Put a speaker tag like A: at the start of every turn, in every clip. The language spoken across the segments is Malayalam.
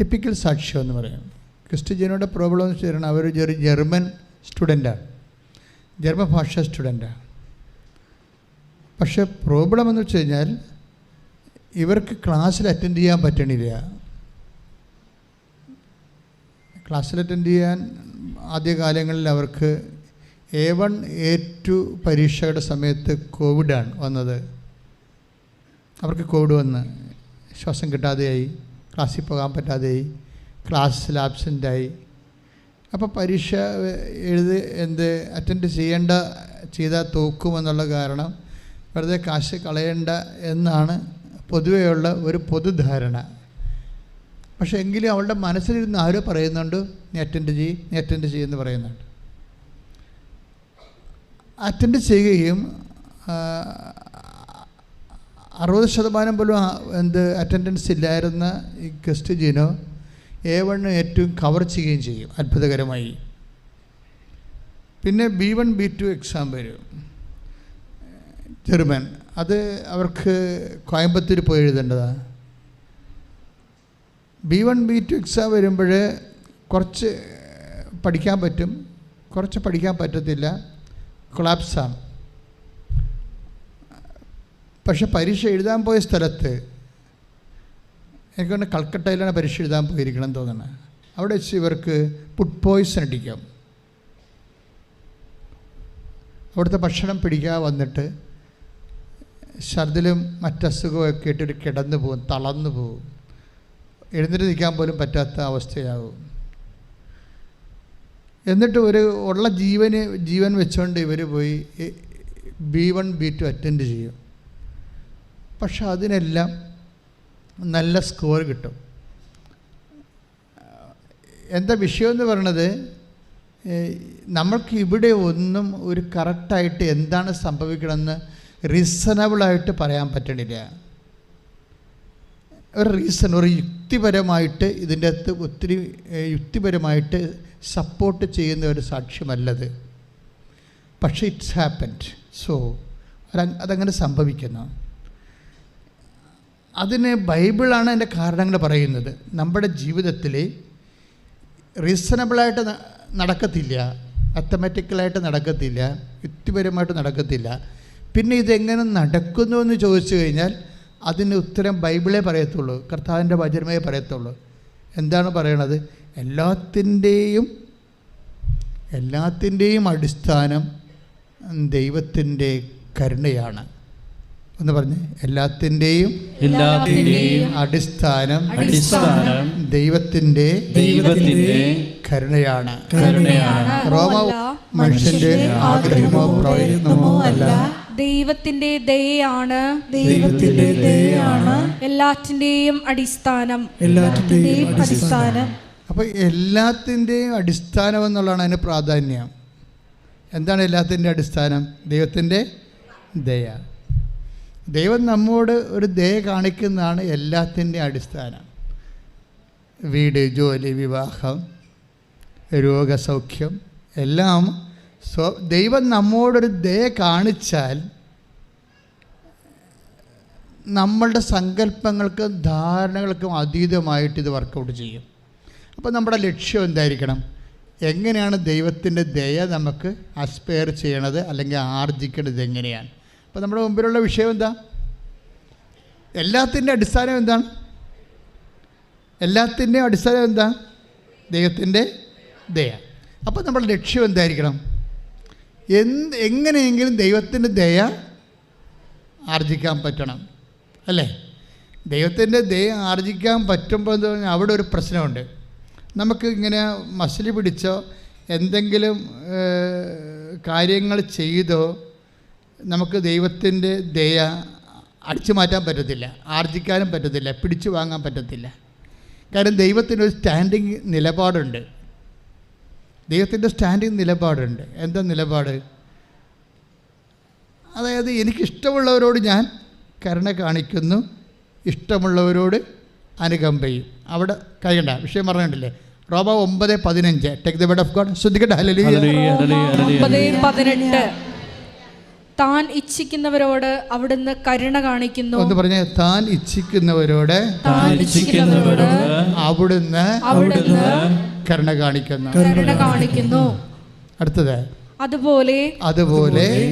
A: ടിപ്പിക്കൽ സാക്ഷ്യം എന്ന് പറയും. ക്രിസ്ത്യജനോടെ പ്രോബ്ലം എന്ന് വെച്ചാൽ അവർ ജർമ്മൻ സ്റ്റുഡൻ്റാണ്, ജർമ്മൻ ഭാഷ സ്റ്റുഡൻ്റാണ്. പക്ഷേ പ്രോബ്ലം എന്ന് വെച്ച് കഴിഞ്ഞാൽ ഇവർക്ക് ക്ലാസ്സിൽ അറ്റൻഡ് ചെയ്യാൻ പറ്റണില്ല. ക്ലാസ്സിൽ അറ്റൻഡ് ചെയ്യാൻ ആദ്യകാലങ്ങളിൽ അവർക്ക് A1 A2 പരീക്ഷയുടെ സമയത്ത് കോവിഡാണ് വന്നത്. അവർക്ക് കോവിഡ് വന്ന് ശ്വാസം കിട്ടാതെയായി, ക്ലാസ്സിൽ പോകാൻ പറ്റാതെയായി, ക്ലാസ്സിൽ ആബ്സെൻ്റായി. അപ്പോൾ പരീക്ഷ അറ്റൻഡ് ചെയ്താൽ തോക്കുമെന്നുള്ള കാരണം വെറുതെ കാശ് കളയണ്ട എന്നാണ് പൊതുവെയുള്ള ഒരു പൊതുധാരണ. പക്ഷേ എങ്കിലും അവളുടെ മനസ്സിലിരുന്ന് ആരോ പറയുന്നുണ്ട്, നീ അറ്റൻഡ് ചെയ്യുമെന്ന് പറയുന്നുണ്ട്. അറ്റൻഡ് ചെയ്യുകയും 60% പോലും അറ്റൻഡൻസ് ഇല്ലായിരുന്ന ഈ ക്രിസ്ത്യജനോ A1 ഏറ്റവും കവർ ചെയ്യുകയും ചെയ്യും അത്ഭുതകരമായി. പിന്നെ B1 B2 എക്സാം വരും, ജർമ്മൻ. അത് അവർക്ക് കോയമ്പത്തൂർ പോയി എഴുതേണ്ടതാണ്. B1 B2 എക്സാം വരുമ്പോൾ കുറച്ച് പഠിക്കാൻ പറ്റും, കുറച്ച് പഠിക്കാൻ പറ്റത്തില്ല, കൊളാപ്സാണ്. പക്ഷെ പരീക്ഷ എഴുതാൻ പോയ സ്ഥലത്ത് എനിക്കൊന്ന് കൽക്കട്ടയിലാണ് പരീക്ഷ എഴുതാൻ പോയിരിക്കണം തോന്നുന്നത്. അവിടെ വെച്ച് ഇവർക്ക് ഫുഡ് പോയ്സൺ അടിക്കാം. അവിടുത്തെ ഭക്ഷണം പിടിക്കാതെ വന്നിട്ട് ഛർദിലും മറ്റസുഖമൊക്കെ ഇട്ടിട്ട് കിടന്നു പോകും, തളർന്നു പോകും, എഴുന്നേറ്റ് നിൽക്കാൻ പോലും പറ്റാത്ത അവസ്ഥയാകും. എന്നിട്ട് ഉള്ള ജീവൻ വെച്ചുകൊണ്ട് ഇവർ പോയി B1 B2 അറ്റൻഡ് ചെയ്യും. പക്ഷെ അതിനെല്ലാം നല്ല സ്കോർ കിട്ടും. എന്താ വിഷയമെന്ന് പറയണത്, നമ്മൾക്ക് ഇവിടെ ഒന്നും ഒരു കറക്റ്റായിട്ട് എന്താണ് സംഭവിക്കണമെന്ന് റീസണബിളായിട്ട് പറയാൻ പറ്റണില്ല. ഒരു യുക്തിപരമായിട്ട് ഇതിൻ്റെ അകത്ത് ഒത്തിരി യുക്തിപരമായിട്ട് സപ്പോർട്ട് ചെയ്യുന്ന ഒരു സാക്ഷ്യമല്ലത്. പക്ഷേ ഇറ്റ്സ് ഹാപ്പൻഡ്. സോ അതങ്ങനെ സംഭവിക്കുന്നു. അതിന് ബൈബിളാണ് അതിൻ്റെ കാരണങ്ങൾ പറയുന്നത്. നമ്മുടെ ജീവിതത്തിൽ റീസണബിളായിട്ട് നടക്കത്തില്ല, മാത്തമാറ്റിക്കലായിട്ട് നടക്കത്തില്ല, യുക്തിപരമായിട്ട് നടക്കത്തില്ല. പിന്നെ ഇതെങ്ങനെ നടക്കുന്നു എന്ന് ചോദിച്ചു കഴിഞ്ഞാൽ അതിന് ഉത്തരം ബൈബിളേ പറയത്തുള്ളൂ, കർത്താവിൻ്റെ വചനമേ പറയത്തുള്ളൂ. എന്താണ് പറയണത്? എല്ലാത്തിൻ്റെയും അടിസ്ഥാനം ദൈവത്തിൻ്റെ കരുണയാണ്. എന്ന് പറഞ്ഞ് എല്ലാത്തിൻ്റെയും അടിസ്ഥാനം ദൈവത്തിൻ്റെ കരുണയാണ്. റോമ മനുഷ്യന്റെ ആഗ്രഹമോ പ്രയത്നമോ അല്ല,
B: ദൈവത്തിന്റെ ദയയാണ്. എല്ലാറ്റിന്റെയും അടിസ്ഥാനം.
A: അപ്പോൾ എല്ലാത്തിൻ്റെയും അടിസ്ഥാനം എന്നുള്ളതാണ് അതിന് പ്രാധാന്യം. എന്താണ് എല്ലാത്തിൻ്റെ അടിസ്ഥാനം? ദൈവത്തിൻ്റെ ദയ. ദൈവം നമ്മോട് ഒരു ദയ കാണിക്കുന്നതാണ് എല്ലാത്തിൻ്റെ അടിസ്ഥാനം. വീട്, ജോലി, വിവാഹം, രോഗസൗഖ്യം എല്ലാം ദൈവം നമ്മോടൊരു ദയ കാണിച്ചാൽ നമ്മളുടെ സങ്കല്പങ്ങൾക്കും ധാരണകൾക്കും അതീതമായിട്ട് ഇത് വർക്കൗട്ട് ചെയ്യും. അപ്പോൾ നമ്മുടെ ലക്ഷ്യം എന്തായിരിക്കണം? എങ്ങനെയാണ് ദൈവത്തിൻ്റെ ദയ നമുക്ക് അസ്പയർ ചെയ്യണത് അല്ലെങ്കിൽ ആർജിക്കേണ്ടത് എങ്ങനെയാണ്? അപ്പോൾ നമ്മുടെ മുമ്പിലുള്ള വിഷയം എന്താ? എല്ലാത്തിൻ്റെ അടിസ്ഥാനം എന്താണ്? എല്ലാത്തിൻ്റെയും അടിസ്ഥാനം എന്താ? ദൈവത്തിൻ്റെ ദയ. അപ്പോൾ നമ്മുടെ ലക്ഷ്യം എന്തായിരിക്കണം? എങ്ങനെയെങ്കിലും ദൈവത്തിൻ്റെ ദയ ആർജിക്കാൻ പറ്റണം, അല്ലേ? ദൈവത്തിൻ്റെ ദയ ആർജിക്കാൻ പറ്റുമ്പോൾ എന്ന് പറഞ്ഞാൽ അവിടെ ഒരു പ്രശ്നമുണ്ട്. നമുക്ക് ഇങ്ങനെ മസിൽ പിടിച്ചോ എന്തെങ്കിലും കാര്യങ്ങൾ ചെയ്തോ നമുക്ക് ദൈവത്തിൻ്റെ ദയ അടിച്ചു മാറ്റാൻ പറ്റത്തില്ല, ആർജിക്കാനും പറ്റത്തില്ല, പിടിച്ചു വാങ്ങാൻ പറ്റത്തില്ല. കാരണം ദൈവത്തിനൊരു സ്റ്റാൻഡിങ് നിലപാടുണ്ട്. ദൈവത്തിൻ്റെ സ്റ്റാൻഡിങ് നിലപാടുണ്ട്. എന്താ നിലപാട്? അതായത് എനിക്കിഷ്ടമുള്ളവരോട് ഞാൻ കരുണ കാണിക്കുന്നു, ഇഷ്ടമുള്ളവരോട് അനുകമ്പയും. അവിടെ കഴിയണ്ട വിഷയം പറഞ്ഞിട്ടില്ലേ? റോമ 9:15. Take the word of God. ശ്രദ്ധിക്കട്ടെ. ഹല്ലേലൂയ.
B: 9:18. താൻ ഇച്ഛിക്കുന്നവരോട് അവിടുന്ന് കരുണ കാണിക്കുന്നു.
A: ഒന്ന് പറഞ്ഞേ, താൻ ഇച്ഛിക്കുന്നവരോട് അവിടുന്ന് കരുണ കാണിക്കുന്നു. അടുത്തത്, അതുപോലെ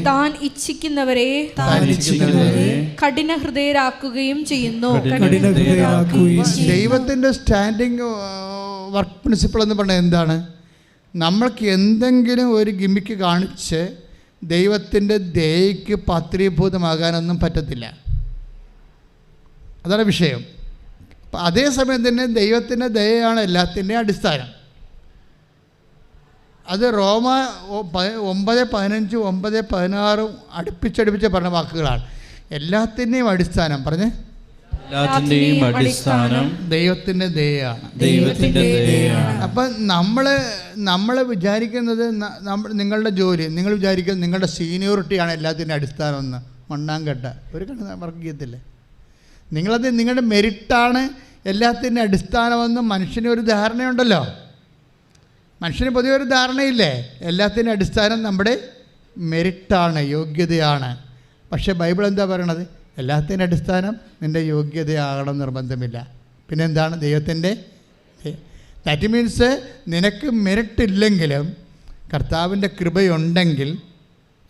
B: താൻ ഇച്ഛിക്കുന്നവരെ കഠിന ഹൃദയരാക്കുകയും ചെയ്യുന്നു.
A: ദൈവത്തിൻ്റെ സ്റ്റാൻഡിങ് വർക്ക് പ്രിൻസിപ്പിൾ എന്ന് പറഞ്ഞാൽ എന്താണ്? നമ്മൾക്ക് എന്തെങ്കിലും ഒരു ഗിമ്മിക്ക് കാണിച്ച് ദൈവത്തിൻ്റെ ദയയ്ക്ക് പാത്രീഭൂതമാകാനൊന്നും പറ്റത്തില്ല. അതാണ് വിഷയം. അപ്പം അതേസമയം തന്നെ ദൈവത്തിൻ്റെ ദയയാണ് എല്ലാത്തിൻ്റെയും അടിസ്ഥാനം. അത് റോമ 9:15, 9:16 അടുപ്പിച്ചടുപ്പിച്ച് പറഞ്ഞ വാക്കുകളാണ്. എല്ലാത്തിൻ്റെയും അടിസ്ഥാനം പറഞ്ഞേ, ദൈവത്തിൻ്റെ ദയയാണ്. അപ്പം നമ്മൾ വിചാരിക്കുന്നത് നിങ്ങളുടെ ജോലി, നിങ്ങൾ വിചാരിക്കുന്നത് നിങ്ങളുടെ സീനിയോറിറ്റിയാണ് എല്ലാത്തിൻ്റെ അടിസ്ഥാനം എന്ന്. മണ്ണാങ്കട്ട ഒരു വർക്ക് ചെയ്യത്തില്ലേ? നിങ്ങളുടെ മെരിറ്റാണ് എല്ലാത്തിൻ്റെ അടിസ്ഥാനമെന്ന് മനുഷ്യന് ഒരു ധാരണയുണ്ടല്ലോ. മനുഷ്യന് പൊതുവെ ഒരു ധാരണയില്ലേ? എല്ലാത്തിൻ്റെ അടിസ്ഥാനം നമ്മുടെ മെരിറ്റാണ്, യോഗ്യതയാണ്. പക്ഷേ ബൈബിൾ എന്താ പറയണത്? എല്ലാത്തിൻ്റെ അടിസ്ഥാനം നിൻ്റെ യോഗ്യതയാകണം നിർബന്ധമില്ല. പിന്നെ എന്താണ്? ദൈവത്തിൻ്റെ. ദാറ്റ് മീൻസ് നിനക്ക് മെരിറ്റ് ഇല്ലെങ്കിലും കർത്താവിൻ്റെ കൃപയുണ്ടെങ്കിൽ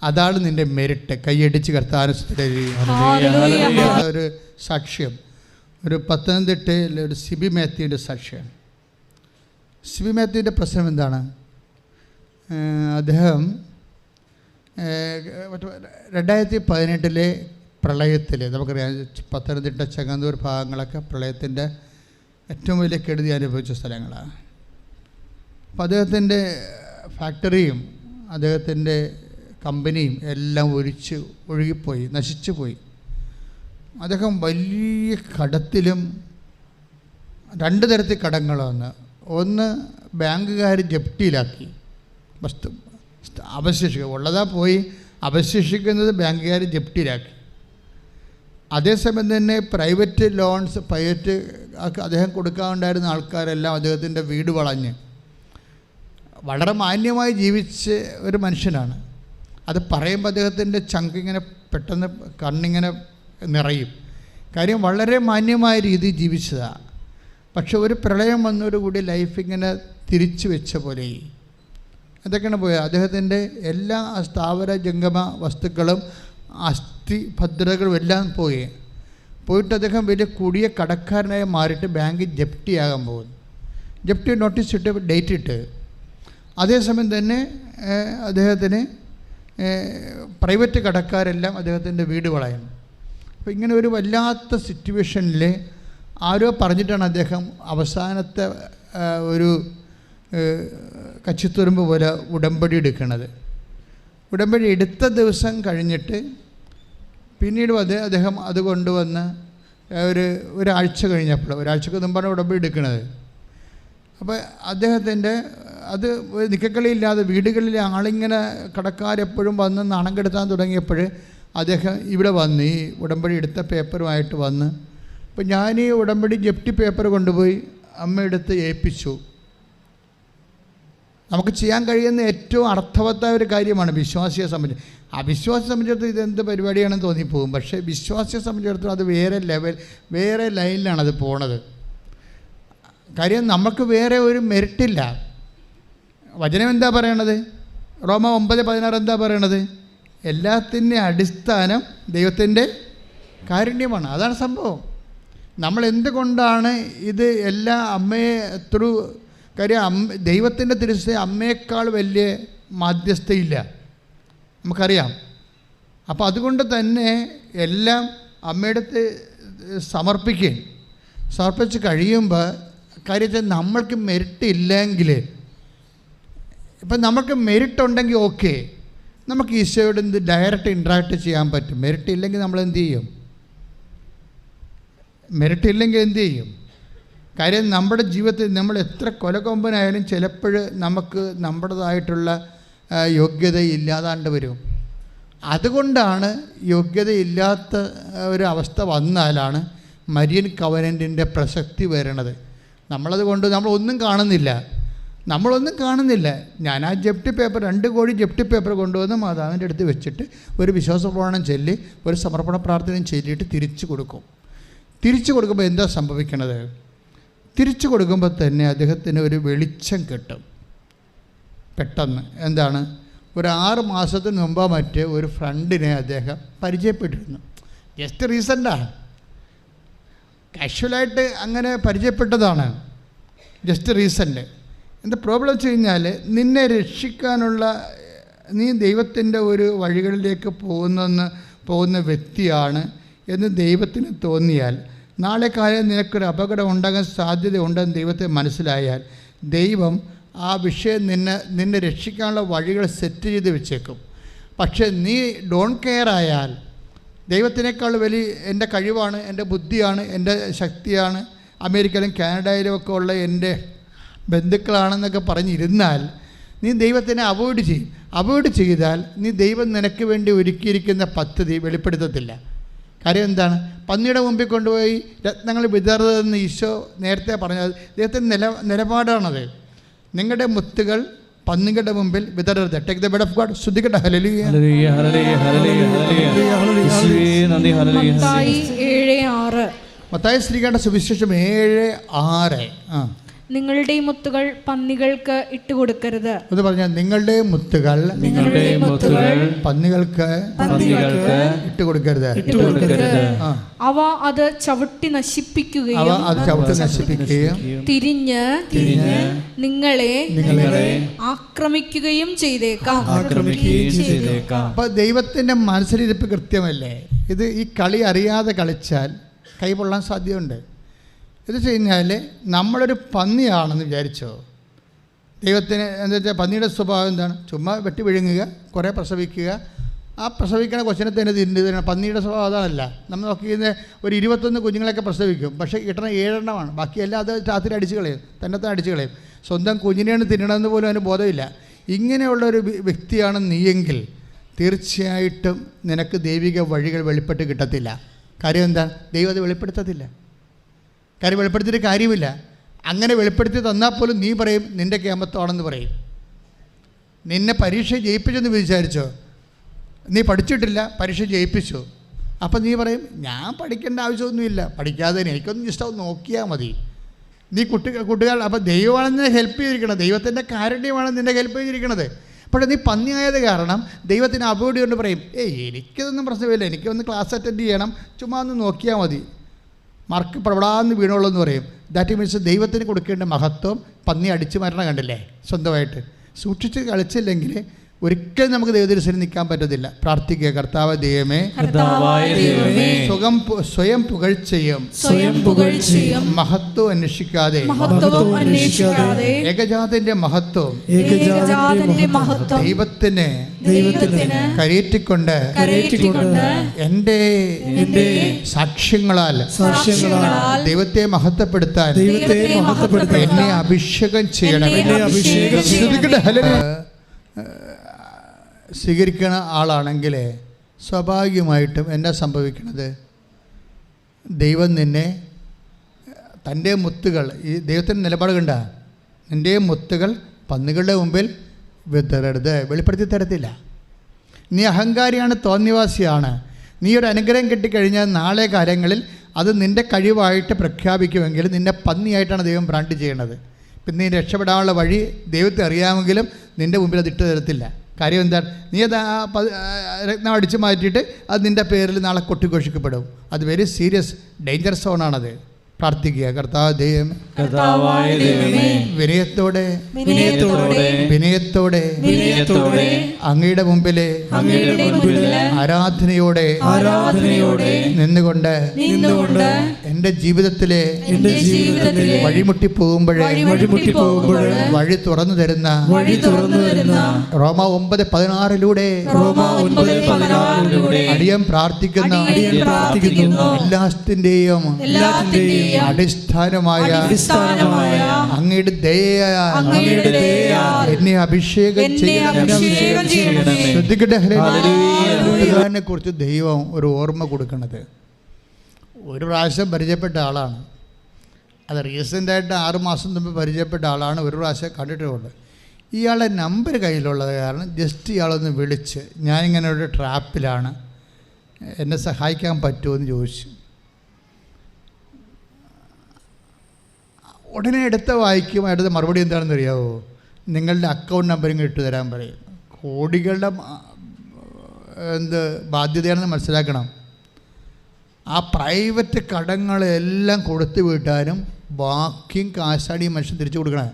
A: അതാണ് നിൻ്റെ മെരിറ്റ്. കൈയടിച്ച് കർത്താവിന് ഒരു സാക്ഷ്യം, ഒരു പത്തനംതിട്ടയിൽ ഒരു സിബി മാത്യുവിൻ്റെ സാക്ഷ്യം. സിബി മാത്യുവിൻ്റെ പ്രശ്നം എന്താണ്? അദ്ദേഹം 2018 പ്രളയത്തിൽ, നമുക്കറിയാം പത്തനംതിട്ട, ചെങ്ങന്നൂർ ഭാഗങ്ങളൊക്കെ പ്രളയത്തിൻ്റെ ഏറ്റവും വലിയ കെടുതി അനുഭവിച്ച സ്ഥലങ്ങളാണ്. അപ്പോൾ അദ്ദേഹത്തിൻ്റെ ഫാക്ടറിയും അദ്ദേഹത്തിൻ്റെ കമ്പനിയും എല്ലാം ഒഴുകിപ്പോയി, നശിച്ചു പോയി. അദ്ദേഹം വലിയ കടത്തിലും, 2 തരത്തിൽ കടങ്ങൾ വന്ന്. ഒന്ന്, ബാങ്കുകാർ ജപ്തിയിലാക്കി വസ്തു അവശേഷിക്കുക, ഉള്ളതാ പോയി, അവശേഷിക്കുന്നത് ബാങ്കുകാർ ജപ്തിയിലാക്കി. അതേസമയം തന്നെ പ്രൈവറ്റ് ലോൺസ്, അദ്ദേഹം കൊടുക്കാനുണ്ടായിരുന്ന ആൾക്കാരെല്ലാം അദ്ദേഹത്തിൻ്റെ വീട് വളഞ്ഞ്. വളരെ മാന്യമായി ജീവിച്ച ഒരു മനുഷ്യനാണ്. അത് പറയുമ്പോൾ അദ്ദേഹത്തിൻ്റെ ചങ്കിങ്ങനെ പെട്ടെന്ന് കണ്ണിങ്ങനെ നിറയും. കാര്യം വളരെ മാന്യമായ രീതിയിൽ ജീവിച്ചതാണ്. പക്ഷെ ഒരു പ്രളയം വന്നതോടുകൂടി ലൈഫിങ്ങനെ തിരിച്ചു വെച്ച പോലെ. എന്തൊക്കെയാണ് പോയത്? അദ്ദേഹത്തിൻ്റെ എല്ലാ സ്ഥാവര ജംഗമ വസ്തുക്കളും അസ്ഥി ഭദ്രതകളും എല്ലാം പോയിട്ട് അദ്ദേഹം വലിയ കൂടിയ കടക്കാരനായി മാറിയിട്ട് ബാങ്ക് ജപ്തിയാകാൻ പോകുന്നു. ജപ്തി നോട്ടീസ് ഇട്ട്, ഡേറ്റ് ഇട്ട്. അതേസമയം തന്നെ അദ്ദേഹത്തിന് പ്രൈവറ്റ് കടക്കാരെല്ലാം അദ്ദേഹത്തിൻ്റെ വീട് വളയുന്നു. അപ്പോൾ ഇങ്ങനെ ഒരു വല്ലാത്ത സിറ്റുവേഷനിൽ ആരോ പറഞ്ഞിട്ടാണ് അദ്ദേഹം അവസാനത്തെ ഒരു കച്ചിത്തുരുമ്പ് പോലെ ഉടമ്പടി എടുക്കുന്നത്. ഉടമ്പടി എടുത്ത ദിവസം കഴിഞ്ഞിട്ട് പിന്നീട് അദ്ദേഹം അത് കൊണ്ടുവന്ന് ഒരാഴ്ച കഴിഞ്ഞപ്പോൾ, ഒരാഴ്ചക്ക് മുമ്പാണ് ഉടമ്പടി എടുക്കുന്നത്. അപ്പോൾ അദ്ദേഹത്തിൻ്റെ അത് നിക്കക്കളിയില്ലാതെ വീടുകളിൽ ആളിങ്ങനെ കടക്കാരെപ്പോഴും വന്ന് നാണം കെടുത്താൻ തുടങ്ങിയപ്പോൾ അദ്ദേഹം ഇവിടെ വന്ന് ഈ ഉടമ്പടി എടുത്ത പേപ്പറുമായിട്ട് വന്ന്, അപ്പോൾ ഞാൻ ഈ ഉടമ്പടി ജപ്തി പേപ്പർ കൊണ്ടുപോയി അമ്മയെടുത്ത് ഏൽപ്പിച്ചു. നമുക്ക് ചെയ്യാൻ കഴിയുന്ന ഏറ്റവും അർത്ഥവത്തായ ഒരു കാര്യമാണ് വിശ്വാസിയെ സംബന്ധിച്ച്. അവിശ്വാസിയെ സംബന്ധിച്ചിടത്തോളം ഇതെന്ത് പരിപാടിയാണെന്ന് തോന്നിപ്പോകും. പക്ഷേ വിശ്വാസിയെ സംബന്ധിച്ചിടത്തോളം അത് വേറെ ലൈനിലാണ് അത് പോണത്. കാര്യം നമുക്ക് വേറെ ഒരു മെറിറ്റില്ല. വചനം എന്താ പറയണത്? റോമ 9:16 എന്താ പറയണത്? എല്ലാത്തിൻ്റെ അടിസ്ഥാനം ദൈവത്തിൻ്റെ കാരുണ്യമാണ്. അതാണ് സംഭവം. നമ്മൾ എന്തുകൊണ്ടാണ് ഇത് എല്ലാ അമ്മയെ ത്രൂ, കാര്യം ദൈവത്തിൻ്റെ തിരുസ അമ്മയേക്കാൾ വലിയ മാധ്യസ്ഥയില്ല, നമുക്കറിയാം. അപ്പോൾ അതുകൊണ്ട് തന്നെ എല്ലാം അമ്മയുടെ സമർപ്പിച്ച് കഴിയുമ്പോൾ കാര്യത്തിൽ നമ്മൾക്ക് മെറിറ്റ് ഇല്ലെങ്കിൽ, ഇപ്പം നമുക്ക് മെറിറ്റ് ഉണ്ടെങ്കിൽ ഓക്കെ, നമുക്ക് ഈശോയോട് ഡയറക്റ്റ് ഇൻട്രാക്ട് ചെയ്യാൻ പറ്റും. മെറിറ്റ് ഇല്ലെങ്കിൽ നമ്മൾ എന്ത് ചെയ്യും? കാര്യം നമ്മുടെ ജീവിതത്തിൽ നമ്മൾ എത്ര കൊലകൊമ്പനായാലും ചിലപ്പോൾ നമുക്ക് നമ്മുടേതായിട്ടുള്ള യോഗ്യത ഇല്ലാതാണ്ട് വരും. അതുകൊണ്ടാണ് യോഗ്യതയില്ലാത്ത ഒരു അവസ്ഥ വന്നാലാണ് മരിയൻ കവനൻറ്റിൻ്റെ പ്രസക്തി വരണത്. നമ്മളതുകൊണ്ട് നമ്മളൊന്നും കാണുന്നില്ല. നമ്മളൊന്നും കാണുന്നില്ല. ഞാൻ ആ ജപ്തി പേപ്പർ 2 കോടി ജപ്തി പേപ്പർ കൊണ്ടുവന്ന് മാതാവിൻ്റെ അടുത്ത് വെച്ചിട്ട് ഒരു വിശ്വാസ പ്രമാണം ചൊല്ലി ഒരു സമർപ്പണ പ്രാർത്ഥനയും ചൊല്ലിയിട്ട് തിരിച്ചു കൊടുക്കും. തിരിച്ചു കൊടുക്കുമ്പോൾ എന്താ സംഭവിക്കണത്? തിരിച്ചു കൊടുക്കുമ്പോൾ തന്നെ അദ്ദേഹത്തിന് ഒരു വെളിച്ചം കിട്ടും പെട്ടെന്ന്. എന്താണ്? ഒരു 6 മാസത്തിന് മുമ്പോ മറ്റ് ഒരു ഫ്രണ്ടിനെ അദ്ദേഹം പരിചയപ്പെട്ടിരുന്നു. ജസ്റ്റ് റീസെൻ്റാണ്, കാഷ്വലായിട്ട് അങ്ങനെ പരിചയപ്പെട്ടതാണ്, ജസ്റ്റ് റീസെൻ്റ്. എന്താ പ്രോബ്ലം വെച്ച് കഴിഞ്ഞാൽ, നിന്നെ രക്ഷിക്കാനുള്ള നീ ദൈവത്തിൻ്റെ ഒരു വഴികളിലേക്ക് പോകുന്ന വ്യക്തിയാണ് എന്ന് ദൈവത്തിന് തോന്നിയാൽ, നാളെ കാലം നിനക്കൊരു അപകടം ഉണ്ടാകാൻ സാധ്യതയുണ്ടെന്ന് ദൈവത്തെ മനസ്സിലായാൽ, ദൈവം ആ വിഷയം നിന്നെ രക്ഷിക്കാനുള്ള വഴികൾ സെറ്റ് ചെയ്ത് വെച്ചേക്കും. പക്ഷേ നീ ഡോൺ കെയർ ആയാൽ, ദൈവത്തിനേക്കാൾ വലിയ എൻ്റെ കഴിവാണ്, എൻ്റെ ബുദ്ധിയാണ്, എൻ്റെ ശക്തിയാണ്, അമേരിക്കയിലും കാനഡയിലും ഒക്കെ ഉള്ള എൻ്റെ ബന്ധുക്കളാണെന്നൊക്കെ പറഞ്ഞിരുന്നാൽ നീ ദൈവത്തിനെ അവോയ്ഡ് ചെയ്താൽ നീ ദൈവം നിനക്ക് വേണ്ടി ഒരുക്കിയിരിക്കുന്ന പദ്ധതി വെളിപ്പെടുത്തത്തില്ല. കാര്യം എന്താണ്? പന്നിയുടെ മുമ്പിൽ കൊണ്ടുപോയി രത്നങ്ങൾ വിതറുന്നതെന്ന് ഈശോ നേരത്തെ പറഞ്ഞത് ദൈവത്തിൻ്റെ നിലപാടാണത്. നിങ്ങളുടെ മുത്തുകൾ പന്നികളുടെ മുമ്പിൽ വിതറരുത്. Take the word of God. ശ്രുതിക്കട്ടെ. Hallelujah, hallelujah, hallelujah, hallelujah. മത്തായി ശ്രീകണ്ഠ സുവിശേഷം 7:6.
B: നിങ്ങളുടെ മുത്തുകൾ പന്നികൾക്ക് ഇട്ടുകൊടുക്കരുത്
A: എന്ന് പറഞ്ഞാൽ നിങ്ങളുടെ മുത്തുകൾ പന്നികൾക്ക് ഇട്ടുകൊടുക്കരുത്.
B: അവ അത് ചവിട്ടി നശിപ്പിക്കുകയും തിരിഞ്ഞ് നിങ്ങളെ ആക്രമിക്കുകയും ചെയ്തേക്കാം.
A: അപ്പൊ ദൈവത്തിന്റെ മനസ്സിലിരിപ്പ് കൃത്യമല്ലേ? ഇത് ഈ കളി അറിയാതെ കളിച്ചാൽ കൈ പൊള്ളാൻ സാധ്യതയുണ്ട്. ഇത് വെച്ച് കഴിഞ്ഞാൽ നമ്മളൊരു പന്നിയാണെന്ന് വിചാരിച്ചോ. ദൈവത്തിന് എന്താ വെച്ചാൽ പന്നിയുടെ സ്വഭാവം എന്താണ്? ചുമ്മാ വെട്ടി വിഴുങ്ങുക, കുറേ പ്രസവിക്കുക. ആ പ്രസവിക്കണ കൊച്ചിനെ തന്നെ തിന്നുക. പന്നിയുടെ സ്വഭാവം അതല്ല. നമ്മൾ നോക്കിയിരുന്ന ഒരു 21 കുഞ്ഞുങ്ങളൊക്കെ പ്രസവിക്കും, പക്ഷേ കിട്ടണ 7 എണ്ണമാണ്. ബാക്കിയെല്ലാം അത് രാത്രി അടിച്ച് കളയും, തന്നെത്താൻ അടിച്ച് കളയും. സ്വന്തം കുഞ്ഞിനെയാണ് തിന്നണമെന്ന് പോലും അതിന് ബോധമില്ല. ഇങ്ങനെയുള്ളൊരു വ്യക്തിയാണ് നീയെങ്കിൽ തീർച്ചയായിട്ടും നിനക്ക് ദൈവിക വഴികൾ വെളിപ്പെട്ട് കിട്ടത്തില്ല. കാര്യം എന്താണ്? ദൈവം അത് വെളിപ്പെടുത്തത്തില്ല. കാര്യം വെളിപ്പെടുത്തിയിട്ട് കാര്യമില്ല. അങ്ങനെ വെളിപ്പെടുത്തി തന്നാൽ പോലും നീ പറയും നിൻ്റെ കേമത്വമാണെന്ന് പറയും. നിന്നെ പരീക്ഷ ജയിപ്പിച്ചെന്ന് വിചാരിച്ചോ? നീ പഠിച്ചിട്ടില്ല, പരീക്ഷ ജയിപ്പിച്ചു. അപ്പം നീ പറയും ഞാൻ പഠിക്കേണ്ട ആവശ്യമൊന്നുമില്ല, പഠിക്കാതെ എനിക്കൊന്നും ഇഷ്ടം നോക്കിയാൽ മതി. നീ കുട്ടികൾ അപ്പം ദൈവമാണ് ഹെൽപ്പ് ചെയ്തിരിക്കണത്, ദൈവത്തിൻ്റെ കാരുണ്യമാണ് നിന്നെ ഹെൽപ്പ് ചെയ്തിരിക്കണത്. പക്ഷേ നീ പന്നിയായത് കാരണം ദൈവത്തിന് അവോയ്ഡ് കൊണ്ട് പറയും എനിക്കതൊന്നും പ്രശ്നമില്ല, എനിക്കൊന്ന് ക്ലാസ് അറ്റൻഡ് ചെയ്യണം, ചുമ്മാ ഒന്ന് നോക്കിയാൽ മതി, മാർക്ക് പ്രവടാന്ന് വീണുള്ളൂ എന്ന് പറയും. ദാറ്റ് മീൻസ് ദൈവത്തിന് കൊടുക്കേണ്ട മഹത്വം പന്നി അടിച്ചു മാറ്റണം. കണ്ടില്ലേ? സ്വന്തമായിട്ട് സൂക്ഷിച്ച് കളിച്ചില്ലെങ്കിൽ ഒരിക്കലും നമുക്ക് ദൈവത്തിനനുസരിച്ച് നിൽക്കാൻ പറ്റത്തില്ല. പ്രാർത്ഥിക്കുക. കർത്താവ് ദൈവമേ, സ്വയം പുകഴ്ചയും മഹത്വം അന്വേഷിക്കാതെ ഏകജാതന്റെ മഹത്വം ദൈവത്തിന് കരയേറ്റിക്കൊണ്ട് എൻ്റെ സാക്ഷ്യങ്ങളാൽ ദൈവത്തെ മഹത്വപ്പെടുത്താൻ എന്നെ അഭിഷേകം ചെയ്യണം. സ്വീകരിക്കുന്ന ആളാണെങ്കിൽ സ്വാഭാവികമായിട്ടും എന്നാ സംഭവിക്കുന്നത്? ദൈവം നിന്നെ തൻ്റെ മുത്തുകൾ, ഈ ദൈവത്തിൻ്റെ നിലപാട് കണ്ട, നിൻ്റെ മുത്തുകൾ പന്നികളുടെ മുമ്പിൽ വിതറരുത്, വെളിപ്പെടുത്തി തരത്തില്ല. നീ അഹങ്കാരിയാണ്, തോന്നിവാസിയാണ്. നീ ഒരു അനുഗ്രഹം കിട്ടിക്കഴിഞ്ഞാൽ നാളെ കാലങ്ങളിൽ അത് നിൻ്റെ കഴിവായിട്ട് പ്രഖ്യാപിക്കുമെങ്കിൽ നിന്നെ പന്നിയായിട്ടാണ് ദൈവം ബ്രാൻഡ് ചെയ്യണത്. പിന്നെ നീ രക്ഷപ്പെടാനുള്ള വഴി ദൈവത്തെ അറിയാമെങ്കിലും നിൻ്റെ മുമ്പിൽ അത് ഇട്ട് തരത്തില്ല. കാര്യം എന്താണ്? നീ അത് രത്നം അടിച്ചു മാറ്റിയിട്ട് അത് നിൻ്റെ പേരിൽ നാളെ കൊട്ടിഘോഷിക്കപ്പെടും. അത് വെരി സീരിയസ് ഡേഞ്ചർ സോണാണത്. പ്രാർത്ഥിക്കുക. കർത്താവ് ദൈവം വിനയത്തോടെ അങ്ങയുടെ മുമ്പിലെ ആരാധനയോടെ നിന്നുകൊണ്ട് എൻ്റെ ജീവിതത്തിലെ വഴിമുട്ടി പോകുമ്പോഴേ വഴി തുറന്നു തരുന്ന റോമ 9:16 അടിയം പ്രാർത്ഥിക്കുന്ന എല്ലാത്തിൻ്റെയും അടിസ്ഥാനമായ അങ്ങയുടെ ദയയാൽ എന്നെ അഭിഷേകം ചെയ്യണമേ. കുറിച്ച് ദൈവം ഒരു ഓർമ്മ കൊടുക്കണത്. ഒരു പ്രാവശ്യം പരിചയപ്പെട്ട ആളാണ്. അത് റീസെൻ്റായിട്ട് 6 മാസം മുമ്പ് പരിചയപ്പെട്ട ആളാണ്, ഒരു പ്രാവശ്യം കണ്ടിട്ടുള്ളൂ. ഇയാളുടെ നമ്പർ കയ്യിലുള്ളത് കാരണം ജസ്റ്റ് ഇയാളൊന്ന് വിളിച്ച്, ഞാനിങ്ങനെ ഒരു ട്രാപ്പിലാണ്, എന്നെ സഹായിക്കാൻ പറ്റുമോ എന്ന് ചോദിച്ചു. ഉടനെ എടുത്ത വായിക്കും. അടുത്ത മറുപടി എന്താണെന്ന് അറിയാമോ? നിങ്ങളുടെ അക്കൗണ്ട് നമ്പറിങ് ഇട്ട് തരാൻ പറയും. കോടികളുടെ ബാധ്യതയാണെന്ന് മനസ്സിലാക്കണം. ആ പ്രൈവറ്റ് കടങ്ങളെല്ലാം കൊടുത്തു വീട്ടാനും ബാക്കിയും കാശാടി മനുഷ്യൻ തിരിച്ചു കൊടുക്കണം.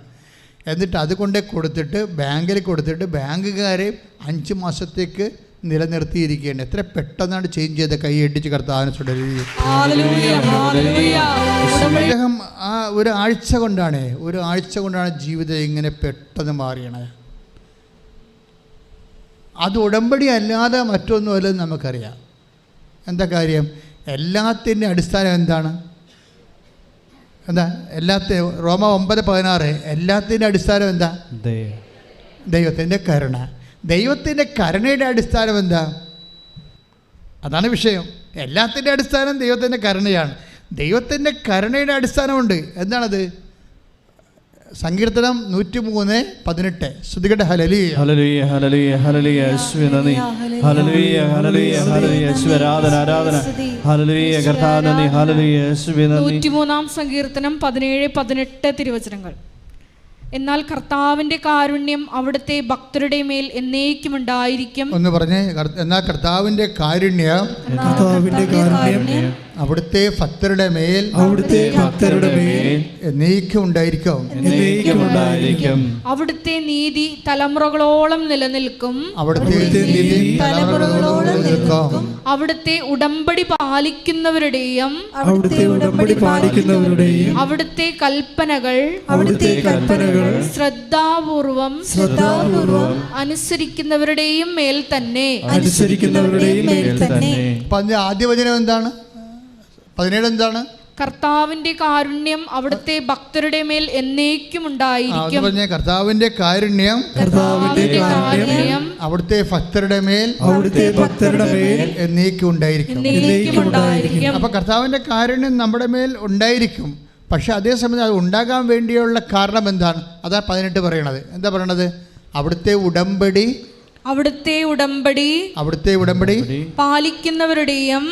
A: എന്നിട്ട് അത് കൊണ്ടേ കൊടുത്തിട്ട് ബാങ്കിൽ കൊടുത്തിട്ട് ബാങ്കുകാരെ 5 മാസത്തേക്ക് നിലനിർത്തിയിരിക്കുകയാണ്. എത്ര പെട്ടെന്നാണ് ചേഞ്ച് ചെയ്ത് കൈ ഇടിച്ച് കർത്താവിനെ തുടരുകയും അദ്ദേഹം ആ ഒരാഴ്ച കൊണ്ടാണ് ജീവിതം ഇങ്ങനെ പെട്ടെന്ന് മാറിയണത്. അത് ഉടമ്പടി അല്ലാതെ മറ്റൊന്നുമല്ലെന്ന് നമുക്കറിയാം. എന്താ കാര്യം? എല്ലാത്തിൻ്റെ അടിസ്ഥാനം എന്താണ്? റോമ 9:16 എല്ലാത്തിൻ്റെ അടിസ്ഥാനം എന്താ? ദൈവത്തിൻ്റെ കരുണ. ദൈവത്തിൻ്റെ കരുണയുടെ അടിസ്ഥാനം എന്താ? അതാണ് വിഷയം. എല്ലാത്തിൻ്റെ അടിസ്ഥാനം ദൈവത്തിൻ്റെ കരുണയാണ്. ദൈവത്തിൻ്റെ കരുണയുടെ അടിസ്ഥാനമുണ്ട്. എന്താണത്? സങ്കീർത്തനം 103:18 ശ്രുതികട്ടെ ഹല്ലേലൂയ
C: ഹല്ലേലൂയ ഹല്ലേലൂയ ഹല്ലേലൂയ യേശുവേ നന്ദി ഹല്ലേലൂയ ഹല്ലേലൂയ ഹല്ലേലൂയ യേശുവേ ആരാധന ഹല്ലേലൂയ കർത്താവേ നന്ദി ഹല്ലേലൂയ യേശുവേ നന്ദി. 103-ാം
B: സങ്കീർത്തനം 17-18 തിരുവചനങ്ങൾ. എന്നാൽ കർത്താവിന്റെ കാരുണ്യം അവിടുത്തെ ഭക്തരുടെ മേൽ എന്നേക്കും ഉണ്ടായിരിക്കും.
A: ഒന്ന് പറഞ്ഞേ. എന്നാൽ കർത്താവിന്റെ കാരുണ്യം അവിടുത്തെ ഭക്തരുടെ മേൽ എന്നേക്കും ഉണ്ടായിരിക്കും.
B: അവിടുത്തെ നീതി തലമുറകളോളം നിലനിൽക്കും. അവിടുത്തെ ഉടമ്പടി പാലിക്കുന്നവരുടെയും അവിടുത്തെ കൽപ്പനകൾ ശ്രദ്ധാപൂർവം അനുസരിക്കുന്നവരുടെയും മേൽ തന്നെ.
A: ആദ്യ വചനം എന്താണ്? 17 എന്താണ്?
B: കർത്താവിന്റെ കാരുണ്യം അവിടുത്തെ ഭക്തരുടെ മേൽ എന്നേക്കും ഉണ്ടായിരിക്കും.
A: കർത്താവിന്റെ കാരുണ്യം അവിടുത്തെ ഭക്തരുടെ മേൽ എന്നേക്കും ഉണ്ടായിരിക്കും. അപ്പൊ കർത്താവിന്റെ കാരുണ്യം നമ്മുടെ മേൽ ഉണ്ടായിരിക്കും. പക്ഷെ അതേസമയം അത് ഉണ്ടാകാൻ വേണ്ടിയുള്ള കാരണം എന്താണ്? അതാ 18 പറയണത്. എന്താ പറയണത്? അവിടുത്തെ ഉടമ്പടി പാലിക്കുന്നവരുടെയും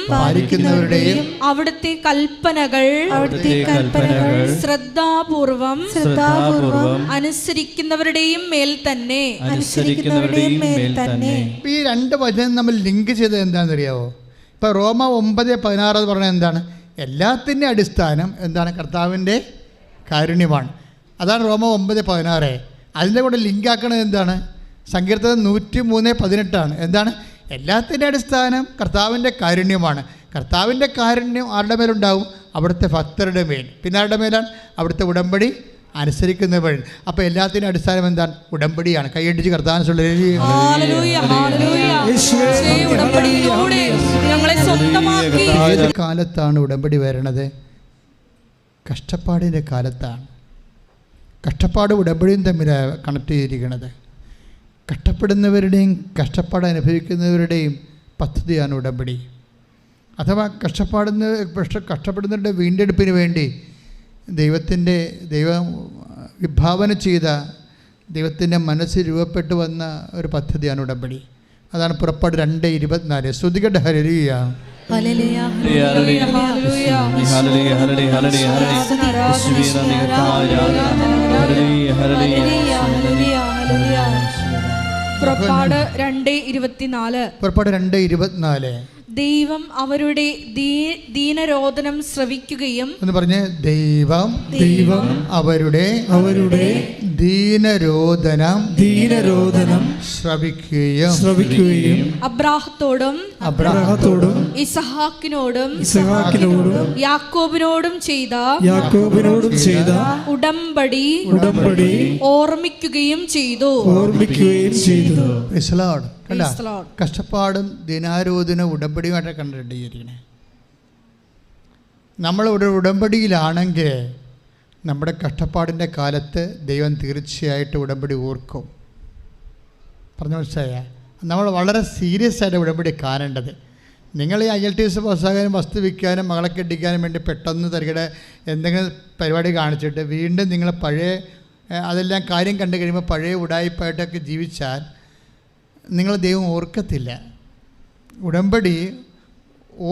A: അവിടുത്തെ കൽപ്പനകൾ ശ്രദ്ധാപൂർവം അനുസരിക്കുന്നവരുടെയും മേൽ തന്നെ. ഈ 2 വചനം നമ്മൾ ലിങ്ക് ചെയ്തത് എന്താണെന്ന് അറിയാവോ? ഇപ്പൊ റോമ 9:16 പറഞ്ഞത് എന്താണ്? എല്ലാത്തിൻ്റെ അടിസ്ഥാനം എന്താണ്? കർത്താവിൻ്റെ കാരുണ്യമാണ്. അതാണ് റോമ 9:16. അതിൻ്റെ കൂടെ ലിങ്കാക്കണത് എന്താണ്? സങ്കീർത്തനം 103:18 എന്താണ്? എല്ലാത്തിൻ്റെ അടിസ്ഥാനം കർത്താവിൻ്റെ കാരുണ്യമാണ്. കർത്താവിൻ്റെ കാരുണ്യം ആരുടെ മേലുണ്ടാവും? അവിടുത്തെ ഭക്തരുടെ മേൽ. പിന്നെ ആരുടെ മേലാണ്? അവിടുത്തെ ഉടമ്പടി അനുസരിക്കുന്നവർ. അപ്പോൾ എല്ലാത്തിൻ്റെ അടിസ്ഥാനം എന്താണ്? ഉടമ്പടിയാണ്. കൈയടിച്ച് കർത്താവിനെ ഏത് കാലത്താണ് ഉടമ്പടി വരണത്? കഷ്ടപ്പാടിൻ്റെ കാലത്താണ്. കഷ്ടപ്പാട് ഉടമ്പടിയും തമ്മിൽ കണക്ട് ചെയ്തിരിക്കുന്നത്. കഷ്ടപ്പെടുന്നവരുടെയും കഷ്ടപ്പാട് അനുഭവിക്കുന്നവരുടെയും പദ്ധതിയാണ് ഉടമ്പടി. അഥവാ കഷ്ടപ്പെടുന്നവരുടെ വീണ്ടെടുപ്പിന് വേണ്ടി ദൈവം വിഭാവന ചെയ്ത ദൈവത്തിൻ്റെ മനസ്സ് രൂപപ്പെട്ടു വന്ന ഒരു പദ്ധതിയാണ് ഉടമ്പടി. അതാണ് പുറപ്പാട് 2:24. ശ്രുതികട്ടെ ഹല്ലേലൂയ
B: ഹല്ലേലൂയ പുറപ്പാട് 2:24. ദൈവം അവരുടെ ദീനരോദനം ശ്രവിക്കുകയും
A: എന്ന് പറഞ്ഞ് ദൈവം അവരുടെ ദീനരോദനം ശ്രവിക്കുകയും
B: അബ്രാഹത്തോടും ഇസഹാക്കിനോടും യാക്കോബിനോടും ചെയ്ത ഉടമ്പടി ഓർമ്മിക്കുകയും ചെയ്തു.
A: കഷ്ടപ്പാടും ദിനാരോധന ഉടമ്പടിയുമായിട്ട് കണ്ടിരിക്കണേ. നമ്മൾ ഒരു ഉടമ്പടിയിലാണെങ്കിൽ നമ്മുടെ കഷ്ടപ്പാടിൻ്റെ കാലത്ത് ദൈവം തീർച്ചയായിട്ടും ഉടമ്പടി ഓർക്കും. പറഞ്ഞു മനസ്സിലായ? നമ്മൾ വളരെ സീരിയസ് ആയിട്ട് ഉടമ്പടി കാണേണ്ടത്. നിങ്ങൾ ഈ IELTS പാസ്സാകാനും വസ്തു വിൽക്കാനും മകളെ കെട്ടിക്കാനും വേണ്ടി പെട്ടെന്ന് തരികയുടെ എന്തെങ്കിലും പരിപാടി കാണിച്ചിട്ട് വീണ്ടും നിങ്ങൾ പഴയ അതെല്ലാം കാര്യം കണ്ടു കഴിയുമ്പോൾ പഴയ ഉടായിപ്പായിട്ടൊക്കെ ജീവിച്ചാൽ നിങ്ങൾ ദൈവം ഓർക്കത്തില്ല. ഉടമ്പടി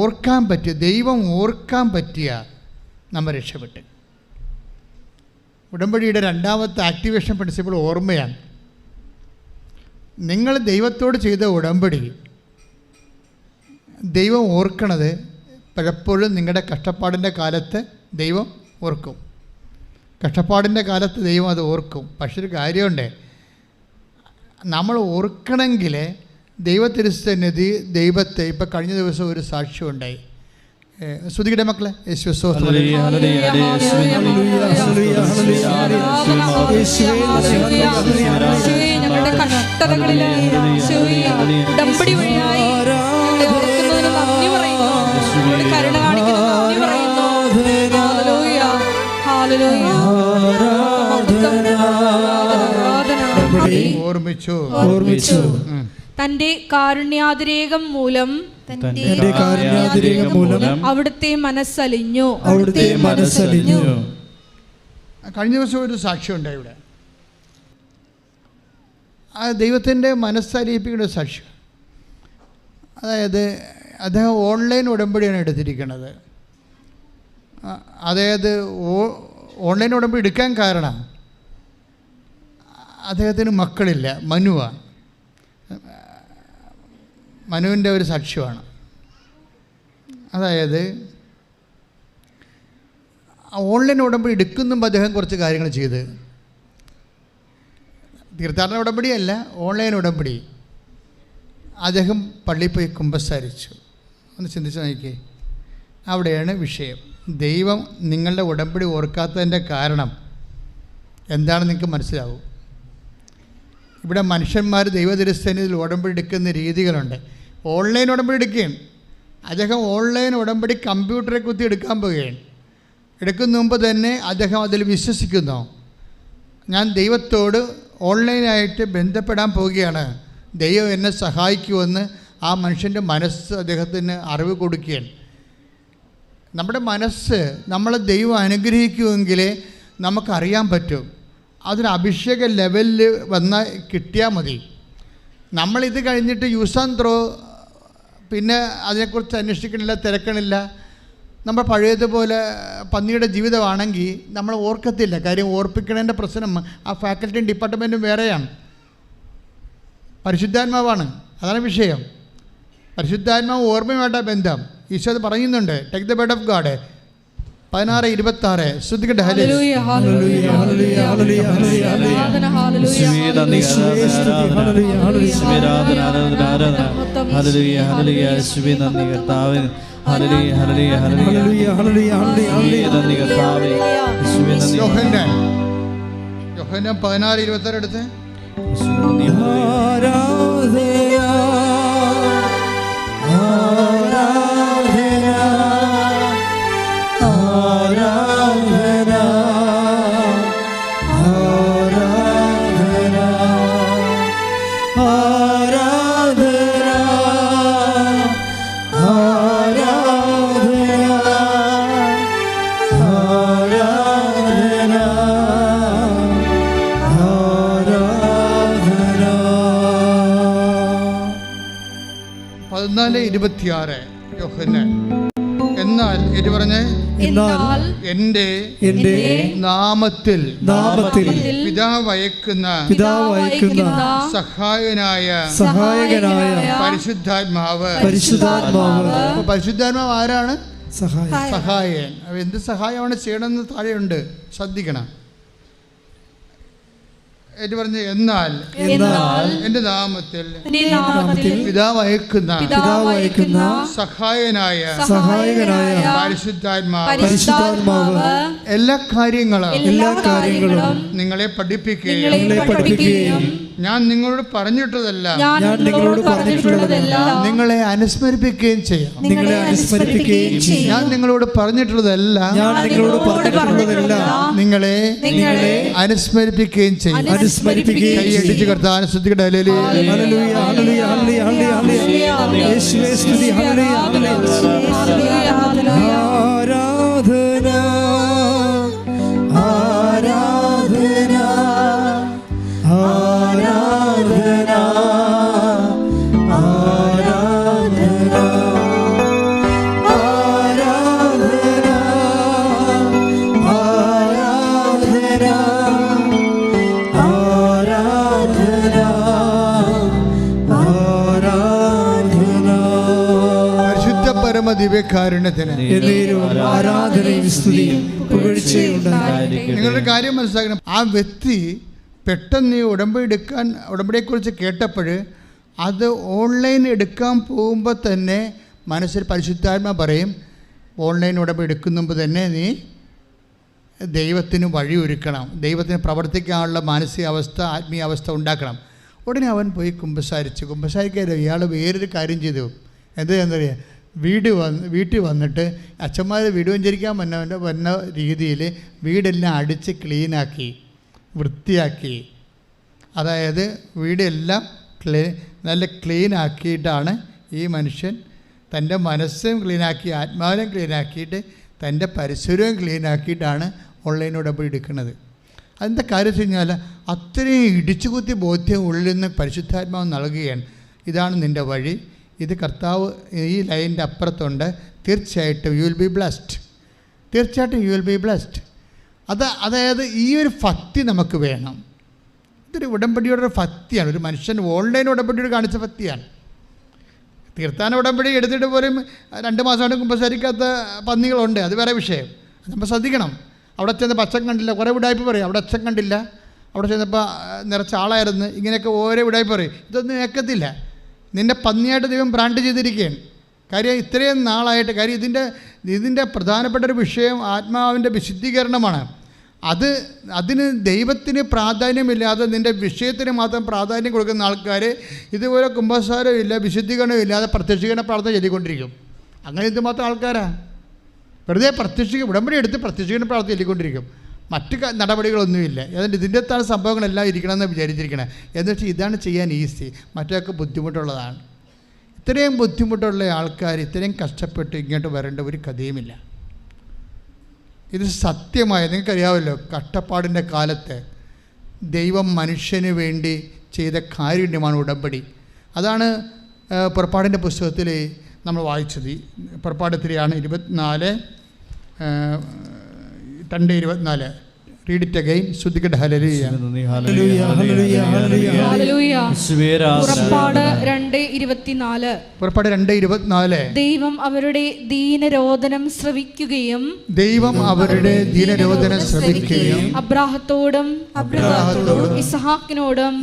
A: ഓർക്കാൻ പറ്റിയ, ദൈവം ഓർക്കാൻ പറ്റിയ നമ്മൾ രക്ഷപ്പെട്ട്. ഉടമ്പടിയുടെ രണ്ടാമത്തെ ആക്ടിവേഷൻ പ്രിൻസിപ്പിൾ ഓർമ്മയാണ്. നിങ്ങൾ ദൈവത്തോട് ചെയ്ത ഉടമ്പടി ദൈവം ഓർക്കണത് പലപ്പോഴും നിങ്ങളുടെ കഷ്ടപ്പാടിൻ്റെ കാലത്ത് ദൈവം ഓർക്കും. കഷ്ടപ്പാടിൻ്റെ കാലത്ത് ദൈവം അത് ഓർക്കും. പക്ഷെ ഒരു കാര്യമുണ്ട്, നമ്മൾ ഓർക്കണമെങ്കിൽ ദൈവത്തിരുസന്നിധി ദൈവത്തെ, ഇപ്പം കഴിഞ്ഞ ദിവസം ഒരു സാക്ഷ്യം ഉണ്ടായി. ശ്രുതിയുടെ മക്കളെ
B: ഞങ്ങളുടെ കഷ്ടതകളിൽ ഉടമ്പടി വഴിയായി നന്ദി പറയുന്നു, കരുണ കാണിക്കുന്നു, നന്ദി പറയുന്നു. Hallelujah, hallelujah.
A: ഓർമ്മിച്ചു.
B: തന്റെ കാരുണ്യാതിരേകം മൂലം അവിടുത്തെ മനസ്സലിഞ്ഞു.
A: കഴിഞ്ഞ ദിവസം ഒരു സാക്ഷ്യം ഉണ്ടായി ഇവിടെ. ആ ദൈവത്തിൻ്റെ മനസ്സലിയിപ്പിക്കുന്ന ഒരു സാക്ഷ്യം. അതായത് അദ്ദേഹം ഓൺലൈൻ ഉടമ്പടിയാണ് എടുത്തിരിക്കുന്നത്. അതായത് ഓൺലൈൻ ഉടമ്പടി എടുക്കാൻ കാരണം അദ്ദേഹത്തിന് മക്കളില്ല. മനുവിൻ്റെ ഒരു സാക്ഷ്യമാണ്. അതായത് ഓൺലൈൻ ഉടമ്പടി എടുക്കുന്നുമ്പോൾ അദ്ദേഹം കുറച്ച് കാര്യങ്ങൾ ചെയ്ത്, തീർത്ഥാടന ഉടമ്പടിയല്ല, ഓൺലൈൻ ഉടമ്പടി. അദ്ദേഹം പള്ളിയിൽ പോയി കുമ്പസാരിച്ചു. ഒന്ന് ചിന്തിച്ച് നോക്കിയേ, അവിടെയാണ് വിഷയം. ദൈവം നിങ്ങളുടെ ഉടമ്പടി ഓർക്കാത്തതിൻ്റെ കാരണം എന്താണെന്ന് നിങ്ങൾക്ക് മനസ്സിലാവും. ഇവിടെ മനുഷ്യന്മാർ ദൈവതിരുസന്നിധിയിൽ ഉടമ്പടി എടുക്കുന്ന രീതികളുണ്ട്. ഓൺലൈൻ ഉടമ്പടി എടുക്കുകയാണ്. അദ്ദേഹം ഓൺലൈൻ ഉടമ്പടി കമ്പ്യൂട്ടറെ കുത്തി എടുക്കാൻ പോവുകയാണ്. എടുക്കുന്ന മുമ്പ് തന്നെ അദ്ദേഹം അതിൽ വിശ്വസിക്കുന്നു, ഞാൻ ദൈവത്തോട് ഓൺലൈനായിട്ട് ബന്ധപ്പെടാൻ പോവുകയാണ്, ദൈവം എന്നെ സഹായിക്കുമെന്ന് ആ മനുഷ്യൻ്റെ മനസ്സ് അദ്ദേഹത്തിന് അറിവ് കൊടുക്കുകയാണ്. നമ്മുടെ മനസ്സ് നമ്മളെ ദൈവം അനുഗ്രഹിക്കുമെങ്കിലേ നമുക്കറിയാൻ പറ്റും. അതൊരു അഭിഷേക ലെവലിൽ വന്നാൽ കിട്ടിയാൽ മതി. നമ്മളിത് കഴിഞ്ഞിട്ട് യൂസ് ആൻഡ് ത്രോ, പിന്നെ അതിനെക്കുറിച്ച് അന്വേഷിക്കണില്ല, തിരക്കണില്ല. നമ്മൾ പഴയതുപോലെ പന്നിയുടെ ജീവിതമാണെങ്കിൽ നമ്മൾ ഓർക്കത്തില്ല. കാര്യം ഓർപ്പിക്കണതിൻ്റെ പ്രശ്നം ആ ഫാക്കൽറ്റിയും ഡിപ്പാർട്ട്മെൻറ്റും വേറെയാണ്. പരിശുദ്ധാത്മാവാണ്, അതാണ് വിഷയം. പരിശുദ്ധാത്മാവ് ഓർമ്മയുമായിട്ടാണ് ബന്ധം. ഈശോ അത് പറയുന്നുണ്ട്, take the word of God 16:26. ശ്രദ്ധിക്കട്ടെ. യോഹന്നാൻ 16:26 എടുത്ത്. യോഹന്നാൻ. എന്നാൽ ഇത് പറഞ്ഞേ, എന്റെ നാമത്തിൽ പിതാവ് അയക്കുന്ന സഹായകനായ പരിശുദ്ധാത്മാവ്. പരിശുദ്ധാത്മാവ് ആരാണ്? സഹായകൻ. എന്ത് സഹായമാണ് ചെയ്യണമെന്ന് താഴെയുണ്ട്, ശ്രദ്ധിക്കണം. എന്ന് പറഞ്ഞ്, എന്നാൽ എന്റെ നാമത്തിൽ പിതാവ് അയക്കുന്ന സഹായകനായ പരിശുദ്ധാത്മാവ് എല്ലാ കാര്യങ്ങളും നിങ്ങളെ പഠിപ്പിക്കുകയും ഞാൻ നിങ്ങളോട് പറഞ്ഞിട്ടതെല്ലാം നിങ്ങളെ അനുസ്മരിപ്പിക്കുകയും ചെയ്യാം. ഞാൻ നിങ്ങളോട് പറഞ്ഞിട്ടുള്ളതെല്ലാം നിങ്ങളെ അനുസ്മരിപ്പിക്കുകയും ചെയ്യും.
B: അനുസ്മരിപ്പിക്കുകയും
A: കൈയടിച്ച് കർത്താവിനെ സ്തുതിക്കട്ടെ. Hallelujah.
C: Hallelujah hallelujah hallelujah hallelujah യേശുവേ സ്തുതി. ഹല്ലേലൂയ ആരാധന ആരാധന ആരാധന ആരാധന
A: പരിശുദ്ധ പരമ ദിവ്യകാരുണ്യത്തിന്
C: ആരാധനയും സ്തുതിയും പുകഴ്ചയും ഉണ്ടായിരിക്കട്ടെ.
A: നിങ്ങളുടെ കാര്യം മനസ്സിലാക്കണം. ആ വ്യക്തി പെട്ടെന്ന് ഈ ഉടമ്പടിയെക്കുറിച്ച് കേട്ടപ്പോൾ അത് ഓൺലൈൻ എടുക്കാൻ പോകുമ്പോൾ തന്നെ മനസ്സിൽ പരിശുദ്ധാത്മ പറയും, ഓൺലൈൻ ഉടമ്പടി എടുക്കുന്ന മുമ്പ് തന്നെ നീ ദൈവത്തിന് വഴിയൊരുക്കണം, ദൈവത്തിന് പ്രവർത്തിക്കാനുള്ള മാനസികാവസ്ഥ ആത്മീയാവസ്ഥ ഉണ്ടാക്കണം. ഉടനെ അവൻ പോയി കുമ്പസാരിക്കാതെ ഇയാൾ വേറൊരു കാര്യം ചെയ്തു. എന്താ പറയുക, വീട്ടിൽ വന്നിട്ട് അച്ഛന്മാർ വീട് വഞ്ചരിക്കാൻ വന്ന രീതിയിൽ വീടെല്ലാം അടിച്ച് ക്ലീനാക്കി വൃത്തിയാക്കി. അതായത് വീടെല്ലാം നല്ല ക്ലീനാക്കിയിട്ടാണ് ഈ മനുഷ്യൻ തൻ്റെ മനസ്സും ക്ലീനാക്കി ആത്മാവിനും ക്ലീനാക്കിയിട്ട് തൻ്റെ പരിസരവും ക്ലീനാക്കിയിട്ടാണ് ഓൺലൈൻ ഉടമ്പടി എടുക്കുന്നത്. അതിൻ്റെ കാര്യം വെച്ച് കഴിഞ്ഞാൽ അത്രയും ഇടിച്ചുകുത്തി ബോധ്യം ഉള്ളിൽ നിന്ന് പരിശുദ്ധാത്മാവ് നൽകുകയാണ്. ഇതാണ് നിൻ്റെ വഴി, ഇത് കർത്താവ് ഈ ലൈനിൻ്റെ അപ്പുറത്തുണ്ട്, തീർച്ചയായിട്ടും യു വിൽ ബി ബ്ലെസ്ഡ്, തീർച്ചയായിട്ടും യു വിൽ ബി ബ്ലെസ്ഡ്. അതായത് ഈ ഒരു ഭക്തി നമുക്ക് വേണം. ഇതൊരു ഉടമ്പടിയുടെ ഒരു ഭക്തിയാണ്. ഒരു മനുഷ്യൻ ഓൺലൈൻ ഉടമ്പടിയോട് കാണിച്ച ഭക്തിയാണ്. തീർത്ഥാന ഉടമ്പടി എടുത്തിട്ട് പോലും 2 മാസമായിട്ട് കുമ്പസാരിക്കാത്ത പന്നികളുണ്ട്, അത് വേറെ വിഷയം. നമ്മൾ ശ്രദ്ധിക്കണം. അവിടെ ചെന്ന് അച്ഛൻ കണ്ടില്ല, കുറേ ഉടായ്പ പറയും. അവിടെ അച്ഛൻ കണ്ടില്ല, അവിടെ ചെന്നപ്പോൾ നിറച്ച ആളായിരുന്നു, ഇങ്ങനെയൊക്കെ ഓരോ ഉടായ്പ പറയും. ഇതൊന്നും ഏക്കത്തില്ല. നിന്നെ പന്നിയായിട്ട് ദൈവം ബ്രാൻഡ് ചെയ്തിരിക്കുകയാണ്. കാര്യം ഇത്രയും നാളായിട്ട്. കാര്യം ഇതിൻ്റെ പ്രധാനപ്പെട്ട ഒരു വിഷയം ആത്മാവിൻ്റെ വിശുദ്ധീകരണമാണ്. അതിന് ദൈവത്തിന് പ്രാധാന്യമില്ലാതെ നിൻ്റെ വിഷയത്തിന് മാത്രം പ്രാധാന്യം കൊടുക്കുന്ന ആൾക്കാർ ഇതുപോലെ കുമ്പസാരമില്ല വിശുദ്ധീകരണവും ഇല്ലാതെ പ്രത്യക്ഷീകരണ പ്രാർത്ഥന ചൊല്ലിക്കൊണ്ടിരിക്കും. അങ്ങനെ എന്തുമാത്രം ആൾക്കാരാണ് വെറുതെ ഉടമ്പടി എടുത്ത് പ്രത്യക്ഷീകരണ പ്രാർത്ഥന ചൊല്ലിക്കൊണ്ടിരിക്കും. മറ്റ് നടപടികളൊന്നുമില്ല. അതുകൊണ്ട് ഇതിൻ്റെ താഴെ സംഭവങ്ങളെല്ലാം ഇരിക്കണമെന്ന് വിചാരിച്ചിരിക്കണം. എന്ന് വെച്ചാൽ ഇതാണ് ചെയ്യാൻ ഈസി, മറ്റൊക്കെ ബുദ്ധിമുട്ടുള്ളതാണ്. ഇത്രയും ബുദ്ധിമുട്ടുള്ള ആൾക്കാർ ഇത്രയും കഷ്ടപ്പെട്ട് ഇങ്ങോട്ട് വരേണ്ട ഒരു കഥയുമില്ല. ഇത് സത്യമായ, നിങ്ങൾക്കറിയാമല്ലോ, കഷ്ടപ്പാടിൻ്റെ കാലത്ത് ദൈവം മനുഷ്യന് വേണ്ടി ചെയ്ത കാരുണ്യമാണ് ഉടമ്പടി. അതാണ് പുറപ്പാടിൻ്റെ പുസ്തകത്തിൽ നമ്മൾ വായിച്ചത്. പുറപ്പാട് 2:24 റീഡ് ഇറ്റ് അഗൈൻ. ശ്രദ്ധിക്കട്ടെ. ഹല്ലേലൂയ
C: ഹല്ലേലൂയ ഹല്ലേലൂയ ഹല്ലേലൂയ
B: പുറപ്പാട് 2:24 ദൈവം അവരുടെ ദീനരോദനം ശ്രവിക്കുകയും അബ്രാഹത്തോടും ഇസ്ഹാക്കിനോടും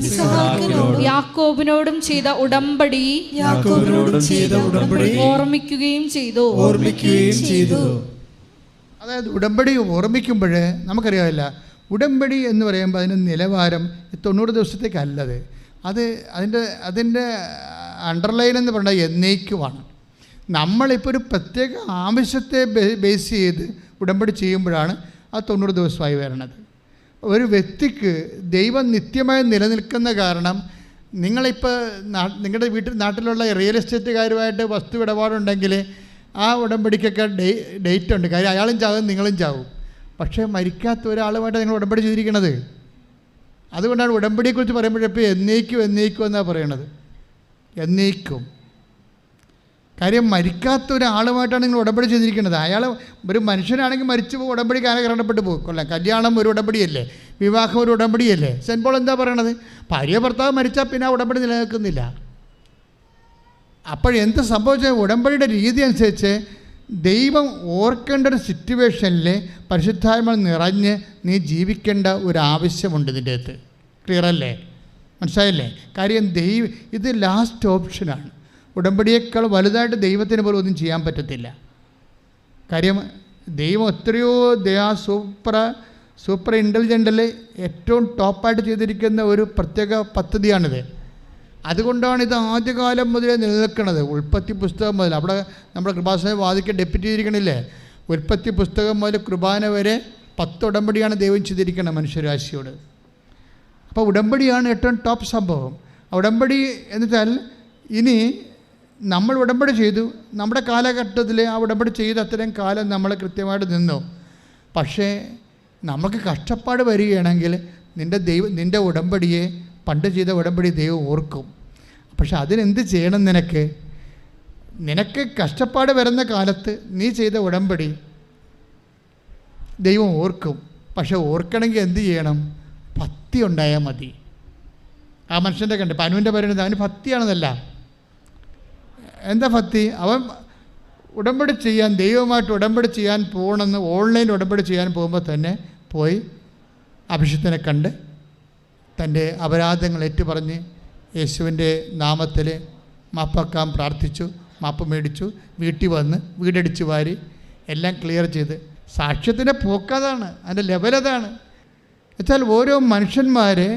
B: യാക്കോബിനോടും ചെയ്ത ഉടമ്പടി ഓർമ്മിക്കുകയും ചെയ്തു.
A: അതായത് ഉടമ്പടി ഓർമ്മിക്കുമ്പോൾ നമുക്കറിയാമല്ല, ഉടമ്പടി എന്ന് പറയുമ്പോൾ അതിന് നിലവാരം 90 ദിവസത്തേക്കല്ലത്. അതിൻ്റെ അണ്ടർലൈൻ എന്ന് പറഞ്ഞാൽ എന്നേക്കുമാണ്. നമ്മളിപ്പോൾ ഒരു പ്രത്യേക ആവശ്യത്തെ ബേസ് ചെയ്ത് ഉടമ്പടി ചെയ്യുമ്പോഴാണ് അത് 90 ദിവസമായി വരണത്. ഒരു വ്യക്തിക്ക് ദൈവം നിത്യമായി നിലനിൽക്കുന്ന കാരണം നിങ്ങളിപ്പോൾ നിങ്ങളുടെ നാട്ടിലുള്ള റിയൽ എസ്റ്റേറ്റുകാരുമായിട്ട് വസ്തു ഇടപാടുണ്ടെങ്കിൽ ആ ഉടമ്പടിക്കൊക്കെ ഡേറ്റ് ഉണ്ട്. കാര്യം അയാളും ചാവും നിങ്ങളും ചാവും. പക്ഷേ മരിക്കാത്ത ഒരാളുമായിട്ട് നിങ്ങൾ ഉടമ്പടി ചെയ്തിരിക്കണത്. അതുകൊണ്ടാണ് ഉടമ്പടിയെക്കുറിച്ച് പറയുമ്പോഴപ്പോൾ എന്നേക്കും എന്നാണ് പറയണത്. എന്നേക്കും. കാര്യം മരിക്കാത്ത ഒരാളുമായിട്ടാണ് നിങ്ങൾ ഉടമ്പടി ചെയ്തിരിക്കുന്നത്. അയാൾ ഒരു മനുഷ്യനാണെങ്കിൽ മരിച്ചു പോകും, ഉടമ്പടി കാലഘട്ടപ്പെട്ട് പോകും. കൊള്ളാം, കല്യാണം ഒരു ഉടമ്പടിയല്ലേ, വിവാഹം ഒരു ഉടമ്പടിയല്ലേ. സെൻറ്റ് പോൾ എന്താ പറയണത്? ഭാര്യ ഭർത്താവ് മരിച്ചാൽ പിന്നെ ആ ഉടമ്പടി നിലനിൽക്കുന്നില്ല. അപ്പോഴെന്ത് സംഭവിച്ചാൽ ഉടമ്പടിയുടെ രീതി അനുസരിച്ച് ദൈവം ഓർക്കേണ്ട ഒരു സിറ്റുവേഷനിൽ പരിശുദ്ധാത്മ നിറഞ്ഞ് നീ ജീവിക്കേണ്ട ഒരു ആവശ്യമുണ്ട് ഇതിൻ്റെ അകത്ത്. ക്ലിയറല്ലേ? മനസ്സിലായില്ലേ? കാര്യം ഇത് ലാസ്റ്റ് ഓപ്ഷനാണ്. ഉടമ്പടിയേക്കാൾ വലുതായിട്ട് ദൈവത്തിന് പോലും ഒന്നും ചെയ്യാൻ പറ്റത്തില്ല. കാര്യം ദൈവം എത്രയോ സൂപ്പർ ഇൻ്റലിജൻ്റിൽ ഏറ്റവും ടോപ്പായിട്ട് ചെയ്തിരിക്കുന്ന ഒരു പ്രത്യേക പദ്ധതിയാണിത്. അതുകൊണ്ടാണ് ഇത് ആദ്യകാലം മുതലേ നിലനിൽക്കുന്നത്. ഉൽപ്പത്തി പുസ്തകം മുതൽ, അവിടെ നമ്മുടെ കൃപാസന വാദിക്ക് ഡെപ്യൂട്ടി ചെയ്തിരിക്കണില്ലേ, ഉൽപ്പത്തി പുസ്തകം മുതൽ കൃപാന വരെ 10 ഉടമ്പടിയാണ് ദൈവം ചെയ്തിരിക്കുന്നത് മനുഷ്യരാശിയോട്. അപ്പോൾ ഉടമ്പടിയാണ് ഏറ്റവും ടോപ്പ് സംഭവം. ഉടമ്പടി എന്ന് വെച്ചാൽ ഇനി നമ്മൾ ഉടമ്പടി ചെയ്തു, നമ്മുടെ കാലഘട്ടത്തിൽ ആ ഉടമ്പടി ചെയ്ത് അത്രയും കാലം നമ്മൾ കൃത്യമായിട്ട് നിന്നു. പക്ഷേ നമുക്ക് കഷ്ടപ്പാട് വരികയാണെങ്കിൽ നിൻ്റെ ഉടമ്പടിയെ, പണ്ട് ചെയ്ത ഉടമ്പടി ദൈവം ഓർക്കും. പക്ഷെ അതിനെന്ത് ചെയ്യണം? നിനക്ക് കഷ്ടപ്പാട് വരുന്ന കാലത്ത് നീ ചെയ്ത ഉടമ്പടി ദൈവം ഓർക്കും. പക്ഷെ ഓർക്കണമെങ്കിൽ എന്ത് ചെയ്യണം? ഭക്തി ഉണ്ടായാൽ മതി. ആ മനുഷ്യൻ്റെ കണ്ട് പനുവിൻ്റെ പറയുന്നത് അവന് ഭക്തിയാണെന്നല്ല. എന്താ ഭക്തി? അവൻ ഉടമ്പടി ചെയ്യാൻ, ദൈവമായിട്ട് ഉടമ്പടി ചെയ്യാൻ പോകണമെന്ന് ഓൺലൈൻ ഉടമ്പടി ചെയ്യാൻ പോകുമ്പോൾ തന്നെ പോയി അഭിഷിക്തനെ കണ്ട് തൻ്റെ അപരാധങ്ങൾ ഏറ്റുപറഞ്ഞ് യേശുവിൻ്റെ നാമത്തിൽ മാപ്പാക്കാൻ പ്രാർത്ഥിച്ചു, മാപ്പ് മേടിച്ചു, വീട്ടിൽ വന്ന് വീടടിച്ച് വാരി എല്ലാം ക്ലിയർ ചെയ്ത്. സാക്ഷ്യത്തിൻ്റെ പോക്കതാണ്, അതിൻ്റെ ലെവലതാണ്. വെച്ചാൽ ഓരോ മനുഷ്യന്മാരെ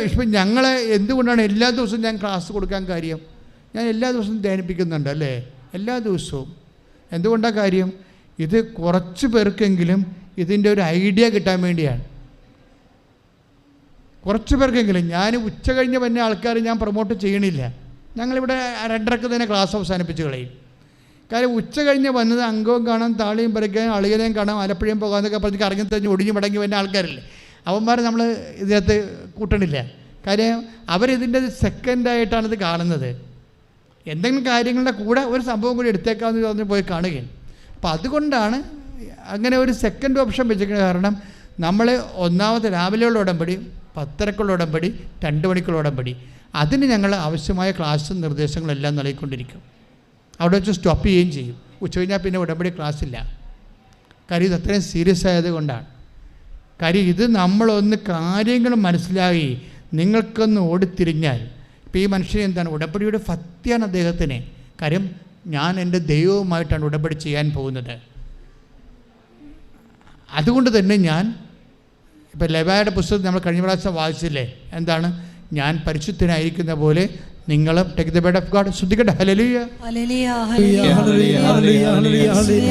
A: ഇപ്പം ഞങ്ങളെ എന്തുകൊണ്ടാണ് എല്ലാ ദിവസവും ഞാൻ ക്ലാസ് കൊടുക്കാൻ കാര്യം? ഞാൻ എല്ലാ ദിവസവും ധ്യാനിപ്പിക്കുന്നുണ്ട് അല്ലേ, എല്ലാ ദിവസവും. എന്തുകൊണ്ടാണ് കാര്യം? ഇത് കുറച്ച് പേർക്കെങ്കിലും ഇതിൻ്റെ ഒരു ഐഡിയ കിട്ടാൻ വേണ്ടിയാണ്. കുറച്ച് പേർക്കെങ്കിലും. ഞാൻ ഉച്ച കഴിഞ്ഞ് വന്ന ആൾക്കാർ ഞാൻ പ്രൊമോട്ട് ചെയ്യണില്ല. ഞങ്ങളിവിടെ 2:30 തന്നെ ക്ലാസ് അവസാനിപ്പിച്ച് കളയും. കാര്യം ഉച്ച കഴിഞ്ഞ് വന്നത് അംഗവും കാണാം, താളിയും പറിക്കാനും, അളിയനെയും കാണാം, ആലപ്പുഴയും പോകാമെന്നൊക്കെ പറഞ്ഞ് കറങ്ങി തഞ്ഞ് ഒടിഞ്ഞ് മടങ്ങി വന്ന ആൾക്കാരില്ലേ, അവന്മാരെ നമ്മൾ ഇതിനകത്ത് കൂട്ടണില്ല. കാര്യം അവരിതിൻ്റെ സെക്കൻഡായിട്ടാണിത് കാണുന്നത്. എന്തെങ്കിലും കാര്യങ്ങളുടെ കൂടെ ഒരു സംഭവം കൂടി എടുത്തേക്കാമെന്ന് പറഞ്ഞ് പോയി കാണുകയാണ്. അപ്പോൾ അതുകൊണ്ടാണ് അങ്ങനെ ഒരു സെക്കൻഡ് ഓപ്ഷൻ വെച്ചിരിക്കുന്നത്. കാരണം നമ്മൾ ഒന്നാമത്തെ രാവിലെയുള്ള ഉടമ്പടി, 10:30 ഉടമ്പടി, 2 മണിക്കുള്ള ഉടമ്പടി, അതിന് ഞങ്ങൾ ആവശ്യമായ ക്ലാസ്സും നിർദ്ദേശങ്ങളെല്ലാം നൽകിക്കൊണ്ടിരിക്കും. അവിടെ വെച്ച് സ്റ്റോപ്പ് ചെയ്യുകയും ചെയ്യും. ഉച്ച കഴിഞ്ഞാൽ പിന്നെ ഉടമ്പടി ക്ലാസ്സില്ല. കാര്യം ഇത് അത്രയും സീരിയസ് ആയതുകൊണ്ടാണ്. കാര്യം ഇത് നമ്മളൊന്ന് കാര്യങ്ങൾ മനസ്സിലാക്കി നിങ്ങൾക്കൊന്ന് ഓടിത്തിരിഞ്ഞാൽ, ഇപ്പോൾ ഈ മനുഷ്യൻ എന്താണ്, ഉടമ്പടിയുടെ ഭക്തിയാണ് അദ്ദേഹത്തിന്. കാര്യം ഞാൻ എൻ്റെ ദൈവവുമായിട്ടാണ് ഉടമ്പടി ചെയ്യാൻ പോകുന്നത്. അതുകൊണ്ട് തന്നെ ഞാൻ ഇപ്പോൾ ലെവായുടെ പുസ്തകം നമ്മൾ കഴിഞ്ഞ പ്രാവശ്യം വായിച്ചില്ലേ, എന്താണ്, ഞാൻ പരിശുദ്ധനായിരിക്കുന്ന പോലെ നിങ്ങളും take the word of God. ശ്രദ്ധിക്കട്ടെ. Hallelujah,
D: hallelujah, hallelujah, hallelujah, hallelujah,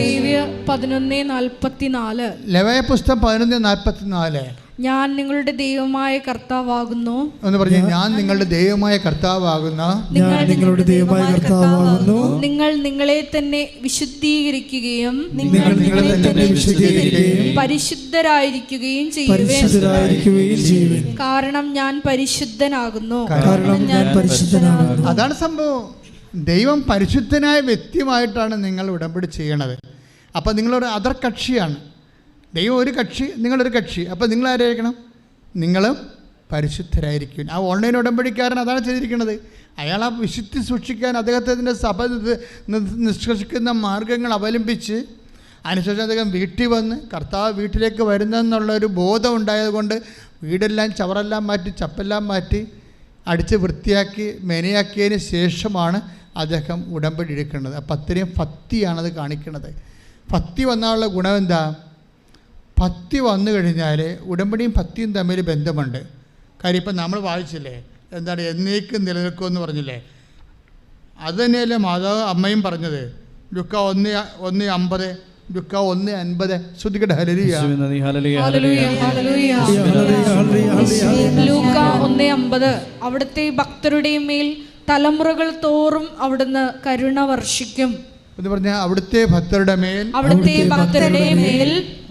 B: ലേവ്യ 11:44.
A: ലെവായ പുസ്തകം 11:44.
B: ഞാൻ നിങ്ങളുടെ ദൈവമായ കർത്താവാകുന്നു
A: എന്ന് പറഞ്ഞു. ഞാൻ നിങ്ങളുടെ ദൈവമായ കർത്താവാകുന്ന
B: നിങ്ങൾ നിങ്ങളെ തന്നെ വിശുദ്ധീകരിക്കുകയും പരിശുദ്ധരായിരിക്കുകയും ചെയ്യുവിൻ. കാരണം ഞാൻ പരിശുദ്ധനാകുന്നു.
A: അതാണ് സംഭവം. ദൈവം പരിശുദ്ധനായ വ്യക്തിയുമായിട്ടാണ് നിങ്ങൾ ഉടമ്പടി ചെയ്യണത്. അപ്പം നിങ്ങളൊരു അതർ കക്ഷിയാണ്. ദൈവം ഒരു കക്ഷി, നിങ്ങളൊരു കക്ഷി. അപ്പോൾ നിങ്ങളാരായിരിക്കണം? നിങ്ങളും പരിശുദ്ധരായിരിക്കും. ആ ഓൺലൈൻ ഉടമ്പടിക്കാരൻ അതാണ് ചെയ്തിരിക്കുന്നത്. അയാൾ ആ വിശുദ്ധി സൂക്ഷിക്കാൻ അദ്ദേഹത്തിൻ്റെ സഭ നിഷ്കർഷിക്കുന്ന മാർഗങ്ങൾ അവലംബിച്ച് അതിനുശേഷം അദ്ദേഹം വീട്ടിൽ വന്ന് കർത്താവ് വീട്ടിലേക്ക് വരുന്നെന്നുള്ളൊരു ബോധം ഉണ്ടായതുകൊണ്ട് വീടെല്ലാം ചവറെല്ലാം മാറ്റി ചപ്പെല്ലാം മാറ്റി അടിച്ച് വൃത്തിയാക്കി മെനയാക്കിയതിന് ശേഷമാണ് അദ്ദേഹം ഉടമ്പടി എടുക്കുന്നത്. അപ്പം അത്രയും ഭക്തിയാണത് കാണിക്കുന്നത്. ഭക്തി വന്നാലുള്ള ഗുണം എന്താ? ഭക്തി വന്നു കഴിഞ്ഞാൽ ഉടമ്പടിയും ഭക്തിയും തമ്മിൽ ബന്ധമുണ്ട്. കാര്യം ഇപ്പം നമ്മൾ വായിച്ചില്ലേ, എന്താണ്, എന്നേക്കും നിലനിൽക്കുമെന്ന് പറഞ്ഞില്ലേ. അത് തന്നെയല്ലേ മാതാവ് അമ്മയും പറഞ്ഞത്. ലുക്ക 1:50, ലുക്ക 1:50. ശ്രദ്ധിക്കട്ടെ. ഹല്ലേലൂയ,
B: ലൂക്ക 1:50. അവിടുത്തെ ഭക്തരുടെ മേൽ തലമുറകൾ തോറും അവിടുന്ന് കരുണ വർഷിക്കും
A: എന്ന് പറഞ്ഞാൽ അവിടുത്തെ ഭക്തരുടെ മേൽ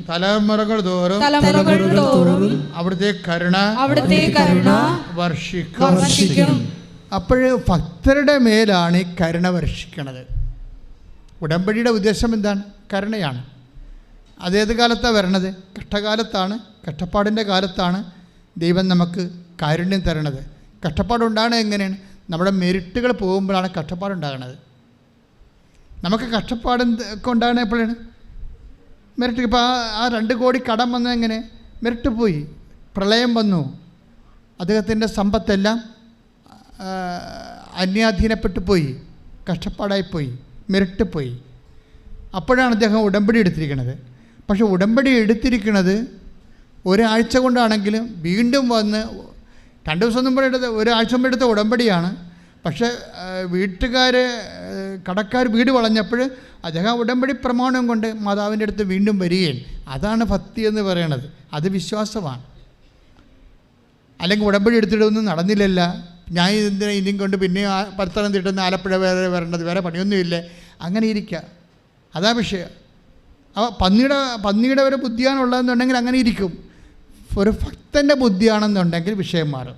A: തലമുറകൾ തോറും അവിടുത്തെ കരുണ വർഷിക്കും. അപ്പോഴ് ഭക്തരുടെ മേലാണ് ഈ കരുണ വർഷിക്കണത്. ഉടമ്പടിയുടെ ഉദ്ദേശം എന്താണ്? കരുണയാണ്. അതേത് കാലത്താണ് വരണത്? കഷ്ടകാലത്താണ്. കഷ്ടപ്പാടിൻ്റെ കാലത്താണ് ദൈവം നമുക്ക് കാരുണ്യം തരണത്. കഷ്ടപ്പാടുണ്ടാകണത് എങ്ങനെയാണ്? നമ്മുടെ മെരിറ്റുകൾ പോകുമ്പോഴാണ് കഷ്ടപ്പാടുണ്ടാകണത്. നമുക്ക് കഷ്ടപ്പാടൊക്കെ ഉണ്ടാകണ എപ്പോഴാണ്? മെരിറ്റ്. ഇപ്പോൾ ആ 2 കോടി കടം വന്നത് എങ്ങനെ? മെരിറ്റ് പോയി, പ്രളയം വന്നു, അദ്ദേഹത്തിൻ്റെ സമ്പത്തെല്ലാം അന്യാധീനപ്പെട്ടു പോയി, കഷ്ടപ്പാടായിപ്പോയി, മെരിറ്റ് പോയി. അപ്പോഴാണ് അദ്ദേഹം ഉടമ്പടി എടുത്തിരിക്കുന്നത്. പക്ഷെ ഉടമ്പടി എടുത്തിരിക്കുന്നത് ഒരാഴ്ച കൊണ്ടാണെങ്കിലും വീണ്ടും വന്ന് 2 ദിവസം മുമ്പ് എടുത്ത, ഒരാഴ്ച മുമ്പ് എടുത്ത ഉടമ്പടിയാണ്. പക്ഷേ കടക്കാർ വീട് വളഞ്ഞപ്പോൾ അദ്ദേഹം ഉടമ്പടി പ്രമാണം കൊണ്ട് മാതാവിൻ്റെ അടുത്ത് വീണ്ടും വരികയും, അതാണ് ഭക്തി എന്ന് പറയണത്. അത് വിശ്വാസമാണ്. അല്ലെങ്കിൽ ഉടമ്പടി എടുത്തിട്ടൊന്നും നടന്നില്ലല്ല, ഞാൻ ഇതിനെ ഇനിയും കൊണ്ട് പിന്നെ പത്തനംതിട്ട നിന്ന് ആലപ്പുഴ വരെ വരേണ്ടത്, വേറെ പണിയൊന്നുമില്ലേ, അങ്ങനെ ഇരിക്കുക. അതാ വിഷയം. അപ്പോൾ പന്നിയുടെ ഒരു ബുദ്ധിയാണുള്ളതെന്നുണ്ടെങ്കിൽ അങ്ങനെ ഇരിക്കും. ഒരു ഭക്തൻ്റെ ബുദ്ധിയാണെന്നുണ്ടെങ്കിൽ വിഷയം മാറും.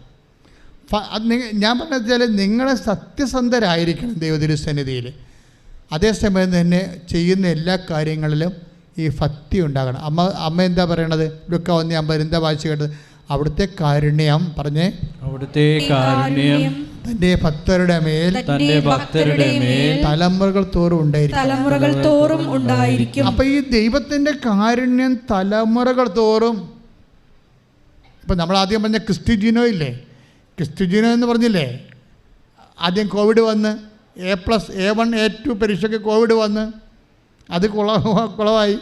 A: ഞാൻ പറഞ്ഞത് വെച്ചാൽ നിങ്ങൾ സത്യസന്ധരായിരിക്കണം ദൈവതിരുസന്നിധിയിൽ. അതേസമയം തന്നെ ചെയ്യുന്ന എല്ലാ കാര്യങ്ങളിലും ഈ ഭക്തി ഉണ്ടാകണം. അമ്മ എന്താ പറയണത്? ലുക്ക 1:50 എന്താ വായിച്ചു കേട്ടത്? അവിടുത്തെ കാരുണ്യം പറഞ്ഞേ, അവിടുത്തെ കാരുണ്യം തൻ്റെ ഭക്തരുടെ മേൽ തലമുറകൾ തോറും ഉണ്ടായിരിക്കും. അപ്പം ഈ ദൈവത്തിൻ്റെ കാരുണ്യം തലമുറകൾ തോറും. ഇപ്പം നമ്മൾ ആദ്യം പറഞ്ഞ ക്രിസ്തുജിനോ ഇല്ലേ, ക്രിസ്തുജിനോ എന്ന് പറഞ്ഞില്ലേ, ആദ്യം കോവിഡ് വന്ന് A+, A1, A2 പരീക്ഷയ്ക്ക് കോവിഡ് വന്ന് അത് കുളമായി.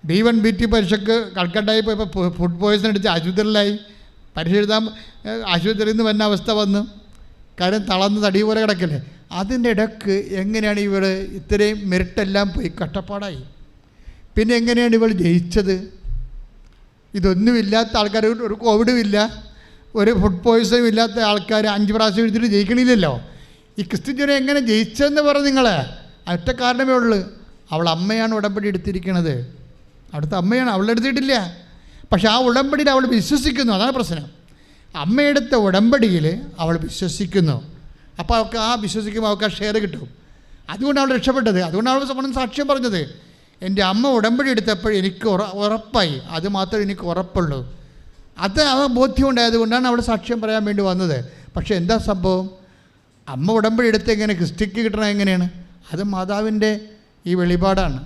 A: B1, B2 പരീക്ഷയ്ക്ക് കൽക്കട്ടായി പോയപ്പോൾ ഫുഡ് പോയ്സൺ അടിച്ച് ആശുപത്രിയിലായി. പരീക്ഷ എഴുതാൻ ആശുപത്രിയിൽ നിന്ന് വന്ന അവസ്ഥ വന്നു. കാര്യം തളർന്ന് തടി പോലെ കിടക്കല്ലേ. അതിൻ്റെ ഇടയ്ക്ക് എങ്ങനെയാണ് ഇവർ ഇത്രയും മെറിട്ടെല്ലാം പോയി കഷ്ടപ്പാടായി. പിന്നെ എങ്ങനെയാണ് ഇവൾ ജയിച്ചത്? ഇതൊന്നുമില്ലാത്ത ആൾക്കാർ, ഒരു കോവിഡും ഇല്ല, ഒരു ഫുഡ് പോയ്സണും ഇല്ലാത്ത ആൾക്കാർ 5 പ്രാവശ്യം എഴുതിയിട്ട് ജയിക്കണില്ലല്ലോ. ഈ ക്രിസ്ത്യജനെ എങ്ങനെ ജയിച്ചതെന്ന് പറഞ്ഞ് നിങ്ങൾ ഒറ്റ കാരണമേ ഉള്ളൂ, അവൾ അമ്മയാണ് ഉടമ്പടി എടുത്തിരിക്കുന്നത്. അവിടുത്തെ അമ്മയാണ്, അവളെടുത്തിട്ടില്ല. പക്ഷെ ആ ഉടമ്പടിയിൽ അവൾ വിശ്വസിക്കുന്നു. അതാണ് പ്രശ്നം. അമ്മയെടുത്ത ഉടമ്പടിയിൽ അവൾ വിശ്വസിക്കുന്നു. അപ്പോൾ അവൾക്ക് ആ വിശ്വസിക്കുമ്പോൾ അവൾക്ക് ആ ഷെയർ കിട്ടും. അതുകൊണ്ട് അവൾ രക്ഷപ്പെട്ടത്. അതുകൊണ്ട് അവൾ സാക്ഷ്യം പറഞ്ഞത്, എൻ്റെ അമ്മ ഉടമ്പടി എടുത്തപ്പോൾ എനിക്ക് ഉറപ്പായി, അത് മാത്രമേ എനിക്ക് ഉറപ്പുള്ളൂ. അത് ആ ബോധ്യം ഉണ്ടായതുകൊണ്ടാണ് അവൾ സാക്ഷ്യം പറയാൻ വേണ്ടി വന്നത്. പക്ഷേ എന്താ സംഭവം? അമ്മ ഉടമ്പടി എടുത്ത് എങ്ങനെ ക്രിസ്റ്റിക്ക് കിട്ടണം? എങ്ങനെയാണ്? അത് മാതാവിൻ്റെ ഈ വെളിപാടാണ്.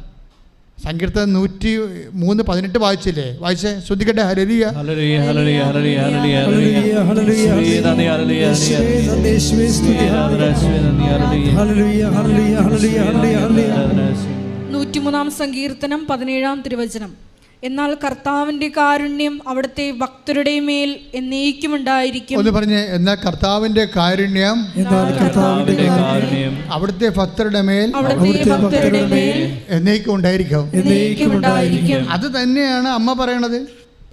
A: സങ്കീർത്തനം 103:18 വായിച്ചില്ലേ? വായിച്ചേ, ശ്രദ്ധിക്കട്ടെ. Hallelujah
C: hallelujah hallelujah hallelujah hallelujah hallelujah hallelujah.
B: 103-ാം സങ്കീർത്തനം 17-ാം തിരുവചനം. എന്നാൽ കർത്താവിന്റെ കാരുണ്യം അവിടുത്തെ ഭക്തരുടെ മേൽ എന്നേക്കും ഉണ്ടായിരിക്കും.
A: ഒന്ന് പറഞ്ഞേ, എന്നാൽ കർത്താവിന്റെ കാരുണ്യം അവിടുത്തെ ഭക്തരുടെ മേൽ എന്നേക്കും ഉണ്ടായിരിക്കും. അത് തന്നെയാണ് അമ്മ പറയണത്,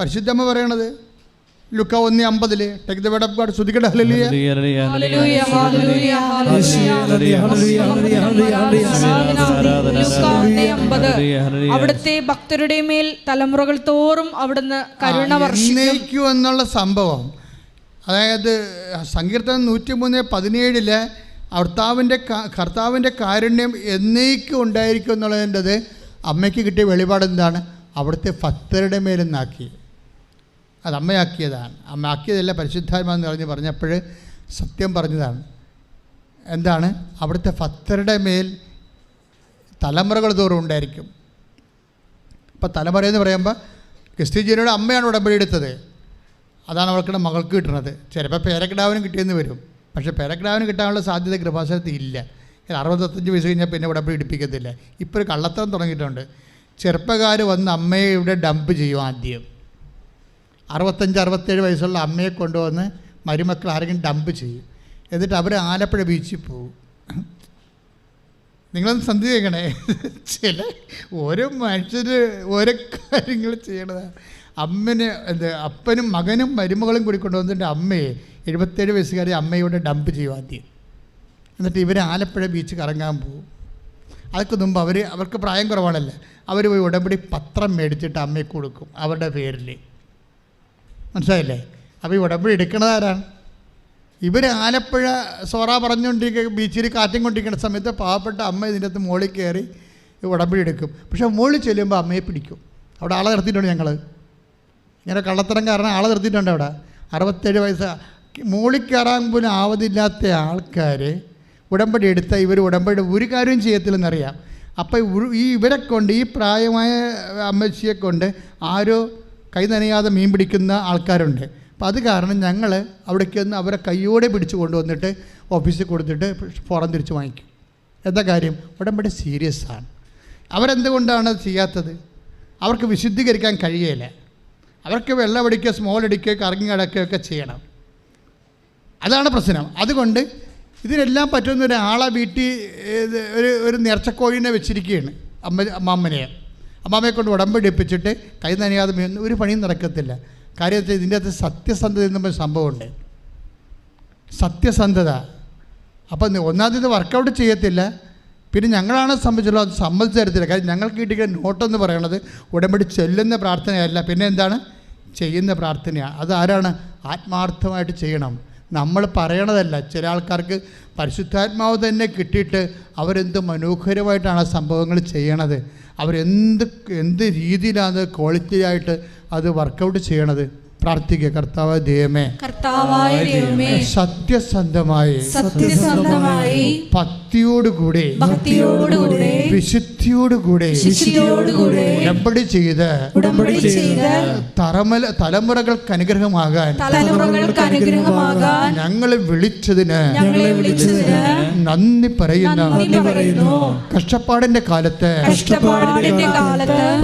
A: പരിശുദ്ധ അമ്മ പറയണത്. ലുക്ക 1:50 take the word of God. ശ്രദ്ധിക്കട്ടെ. Hallelujah
B: hallelujah hallelujah hallelujah. അവിടുത്തെ ഭക്തരുടെ മേൽ തലമുറകൾ തോറും അവിടുന്ന് കരുണ വർഷിക്കും
A: എന്നുള്ള സംഭവം. അതായത് സങ്കീർത്തനം 103:17 കർത്താവിൻ്റെ കാരുണ്യം എന്നേക്കും ഉണ്ടായിരിക്കും എന്നുള്ളതിൻ്റെത് അമ്മയ്ക്ക് കിട്ടിയ വെളിപാട് എന്താണ്? അവിടുത്തെ ഭക്തരുടെ മേലെന്നാക്കി. അത് അമ്മയാക്കിയതാണ്. അമ്മ ആക്കിയതല്ല, പരിശുദ്ധാത്മാവെന്ന് പറഞ്ഞപ്പോൾ സത്യം പറഞ്ഞതാണ്. എന്താണ്? അവിടുത്തെ ഭക്തരുടെ മേൽ തലമുറകൾ തോറും ഉണ്ടായിരിക്കും. ഇപ്പോൾ തലമുറയെന്ന് പറയുമ്പോൾ ക്രിസ്ത്യജനയുടെ അമ്മയാണ് ഉടമ്പടി എടുത്തത്. അതാണ് അവൾക്കുടെ മകൾക്ക് കിട്ടുന്നത്. ചിലപ്പോൾ പേരക്കിടാവിനും കിട്ടിയെന്ന് വരും. പക്ഷേ പേരക്കിടാവിന് കിട്ടാനുള്ള സാധ്യത കൃപാസനത്തിൽ ഇല്ല. 65 വയസ്സ് കഴിഞ്ഞാൽ പിന്നെ ഉടമ്പടി എടുപ്പിക്കത്തില്ല. ഇപ്പോൾ ഒരു കള്ളത്തരം തുടങ്ങിയിട്ടുണ്ട്. ചെറുപ്പക്കാർ വന്ന് അമ്മയെ ഇവിടെ ഡംപ് ചെയ്യും. ആദ്യം 65-67 വയസ്സുള്ള അമ്മയെ കൊണ്ടുവന്ന് മരുമക്കൾ ആരെങ്കിലും ഡംപ് ചെയ്യും. എന്നിട്ട് അവർ ആലപ്പുഴ ബീച്ചിൽ പോകും. നിങ്ങളൊന്ന് സന്ധിക്കണേ. ചില ഓരോ മനുഷ്യർ ഓരോ കാര്യങ്ങൾ ചെയ്യണതാണ്. അപ്പനും മകനും മരുമകളും കൂടി കൊണ്ടുവന്നിട്ട് അമ്മയെ 77 വയസ്സുകാരെ അമ്മയോട് ഡംപ് ചെയ്യും ആദ്യം. എന്നിട്ട് ഇവർ ആലപ്പുഴ ബീച്ച് കറങ്ങാൻ പോകും. അതൊക്കെ മുമ്പ് അവർക്ക് പ്രായം കുറവാണല്ലോ, അവർ പോയി ഉടമ്പടി പത്രം മേടിച്ചിട്ട് അമ്മയ്ക്ക് കൊടുക്കും അവരുടെ പേരിൽ. മനസ്സിലായില്ലേ? അപ്പോൾ ഈ ഉടമ്പടി എടുക്കണതാരാണ്? ഇവർ ആലപ്പുഴ സോറ പറഞ്ഞുകൊണ്ടിരിക്കുക, ബീച്ചിൽ കാറ്റും കൊണ്ടിരിക്കുന്ന സമയത്ത് പാവപ്പെട്ട അമ്മ ഇതിൻ്റെ അകത്ത് മുകളിൽ കയറി ഉടമ്പടി എടുക്കും. പക്ഷേ മുകളിൽ ചെല്ലുമ്പോൾ അമ്മയെ പിടിക്കും. അവിടെ ആളെ നിർത്തിയിട്ടുണ്ട്. ഞങ്ങൾ ഇങ്ങനെ കള്ളത്തരം കാരണം ആളെ നിർത്തിയിട്ടുണ്ട്. അവിടെ 67 വയസ്സ് മുകളിൽ കയറാൻ പോലും ആവതില്ലാത്ത ആൾക്കാർ ഉടമ്പടി എടുത്താൽ ഇവർ ഉടമ്പടി ഒരു കാര്യവും ചെയ്യത്തില്ലെന്നറിയാം. അപ്പോൾ ഇവരെ കൊണ്ട്, ഈ പ്രായമായ അമ്മച്ചിയെ കൊണ്ട് ആരോ കൈ നനയാതെ മീൻ പിടിക്കുന്ന ആൾക്കാരുണ്ട്. അപ്പോൾ അത് കാരണം ഞങ്ങൾ അവിടേക്ക് ഒന്ന് അവരെ കൈയോടെ പിടിച്ച് കൊണ്ടുവന്നിട്ട് ഓഫീസിൽ കൊടുത്തിട്ട് ഫോറം തിരിച്ച് വാങ്ങിക്കും. എന്താ കാര്യം? ഉടമ്പടി സീരിയസ് ആണ്. അവരെന്തുകൊണ്ടാണ് അത് ചെയ്യാത്തത്? അവർക്ക് വിശുദ്ധീകരിക്കാൻ കഴിയില്ല. അവർക്ക് വെള്ളമടിക്കുക, സ്മോൾ അടിക്കുക, കറങ്ങി കിടക്കുകയൊക്കെ ചെയ്യണം. അതാണ് പ്രശ്നം. അതുകൊണ്ട് ഇതിനെല്ലാം പറ്റുന്ന ഒരാളെ വീട്ടിൽ ഒരു നേർച്ചക്കോഴിനെ വെച്ചിരിക്കുകയാണ് അമ്മാമ്മയെ കൊണ്ട് ഉടമ്പടിപ്പിച്ചിട്ട് കൈ നനയാതെ ഒരു പണിയും നടക്കത്തില്ല. കാര്യം വെച്ചാൽ ഇതിൻ്റെ അകത്ത് സത്യസന്ധത എന്ന സംഭവമുണ്ട്. സത്യസന്ധത. അപ്പം ഒന്നാമത് വർക്കൗട്ട് ചെയ്യത്തില്ല. പിന്നെ ഞങ്ങളാണ് സംബന്ധിച്ചുള്ള അത് സമ്മതിച്ചു തരത്തില്ല. കാര്യം ഞങ്ങൾക്ക് കിട്ടിയ നോട്ടെന്ന് പറയണത് ഉടമ്പടി ചെല്ലുന്ന പ്രാർത്ഥനയല്ല, പിന്നെ എന്താണ്, ചെയ്യുന്ന പ്രാർത്ഥനയാണ്. അതാരാണ് ആത്മാർത്ഥമായിട്ട് ചെയ്യണം. നമ്മൾ പറയണതല്ല. ചില ആൾക്കാർക്ക് പരിശുദ്ധാത്മാവ് തന്നെ കിട്ടിയിട്ട് അവരെന്ത് മനോഹരമായിട്ടാണ് ആ സംഭവങ്ങൾ ചെയ്യണത്. എന്ത് രീതിയിലാണ് ക്വാളിറ്റി ആയിട്ട് അത് വർക്കൗട്ട് ചെയ്യണത്. പ്രാർത്ഥിക്കുക. കർത്താവായ ദൈവമേ, സത്യസന്ധമായി ഭക്തിയോടുകൂടി വിശുദ്ധിയോടുകൂടി ഉടമ്പടി ചെയ്ത് തലമുറകൾക്ക് അനുഗ്രഹമാകാൻ ഞങ്ങളെ വിളിച്ചതിന് നന്ദി പറയുന്നു. കഷ്ടപ്പാടിന്റെ കാലത്ത്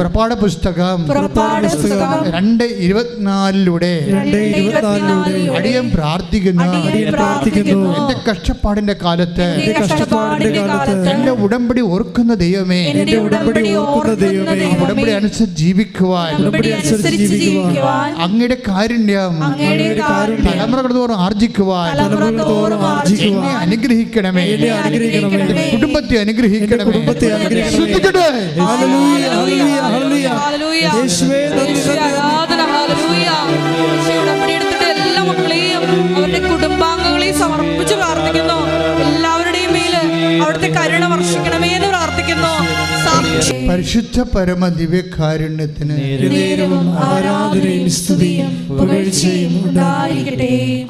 A: പുറപ്പാട് പുസ്തകം 2:24 അടിയൻ പ്രാർത്ഥിക്കുന്നു. എന്റെ കഷ്ടപ്പാടിന്റെ കാലത്ത് എന്റെ ഉടമ്പടി ഓർക്കുന്ന ദൈവമേ, ഉടമ്പടി അനുസരിച്ച് ജീവിക്കുവാൻ അങ്ങയുടെ കാരുണ്യം തലമുറകൾ തോറും ആർജിക്കുവാൻ എന്നെ അനുഗ്രഹിക്കണമേ. കുടുംബത്തെ അനുഗ്രഹിക്കണമേ.
B: എല്ലാ മക്കളെയും അവരുടെ കുടുംബാംഗങ്ങളെയും സമർപ്പിച്ച് പ്രാർത്ഥിക്കുന്നു. എല്ലാവരുടെയും മേല് അവിടുത്തെ കരുണ വർഷിക്കണമേ എന്ന് പ്രാർത്ഥിക്കുന്നു.
A: പരിശുദ്ധ പരമ ദിവ്യകാരുണ്യത്തിന്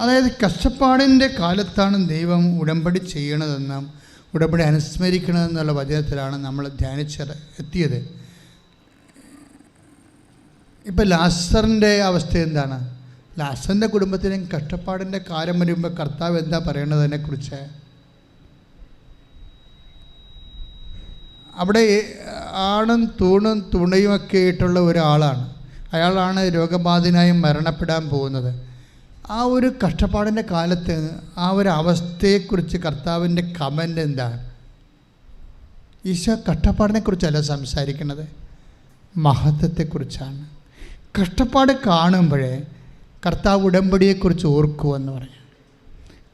A: അതായത് കഷ്ടപ്പാടിൻ്റെ കാലത്താണ് ദൈവം ഉടമ്പടി ചെയ്യണതെന്നും ഉടമ്പടി അനുസ്മരിക്കണമെന്നുള്ള വചനത്തിലാണ് നമ്മൾ എത്തിയത്. ഇപ്പം ലാസറിൻ്റെ അവസ്ഥ എന്താണ്? ലാസറിൻ്റെ കുടുംബത്തിനും കഷ്ടപ്പാടിൻ്റെ കാലം വരുമ്പോൾ കർത്താവ് എന്താ പറയണത് അതിനെക്കുറിച്ച്? അവിടെ ആണും തൂണും തുണയുമൊക്കെ ആയിട്ടുള്ള ഒരാളാണ്. അയാളാണ് രോഗബാധിതനായി മരണപ്പെടാൻ പോകുന്നത്. ആ ഒരു കഷ്ടപ്പാടിൻ്റെ കാലത്ത് ആ ഒരു അവസ്ഥയെക്കുറിച്ച് കർത്താവിൻ്റെ കമൻ്റ് എന്താണ്? ഈശോ കഷ്ടപ്പാടിനെക്കുറിച്ചല്ല സംസാരിക്കുന്നത്, മഹത്വത്തെക്കുറിച്ചാണ്. കഷ്ടപ്പാട് കാണുമ്പോഴേ കർത്താവ് ഉടമ്പടിയെക്കുറിച്ച് ഓർക്കുമെന്ന് പറഞ്ഞു.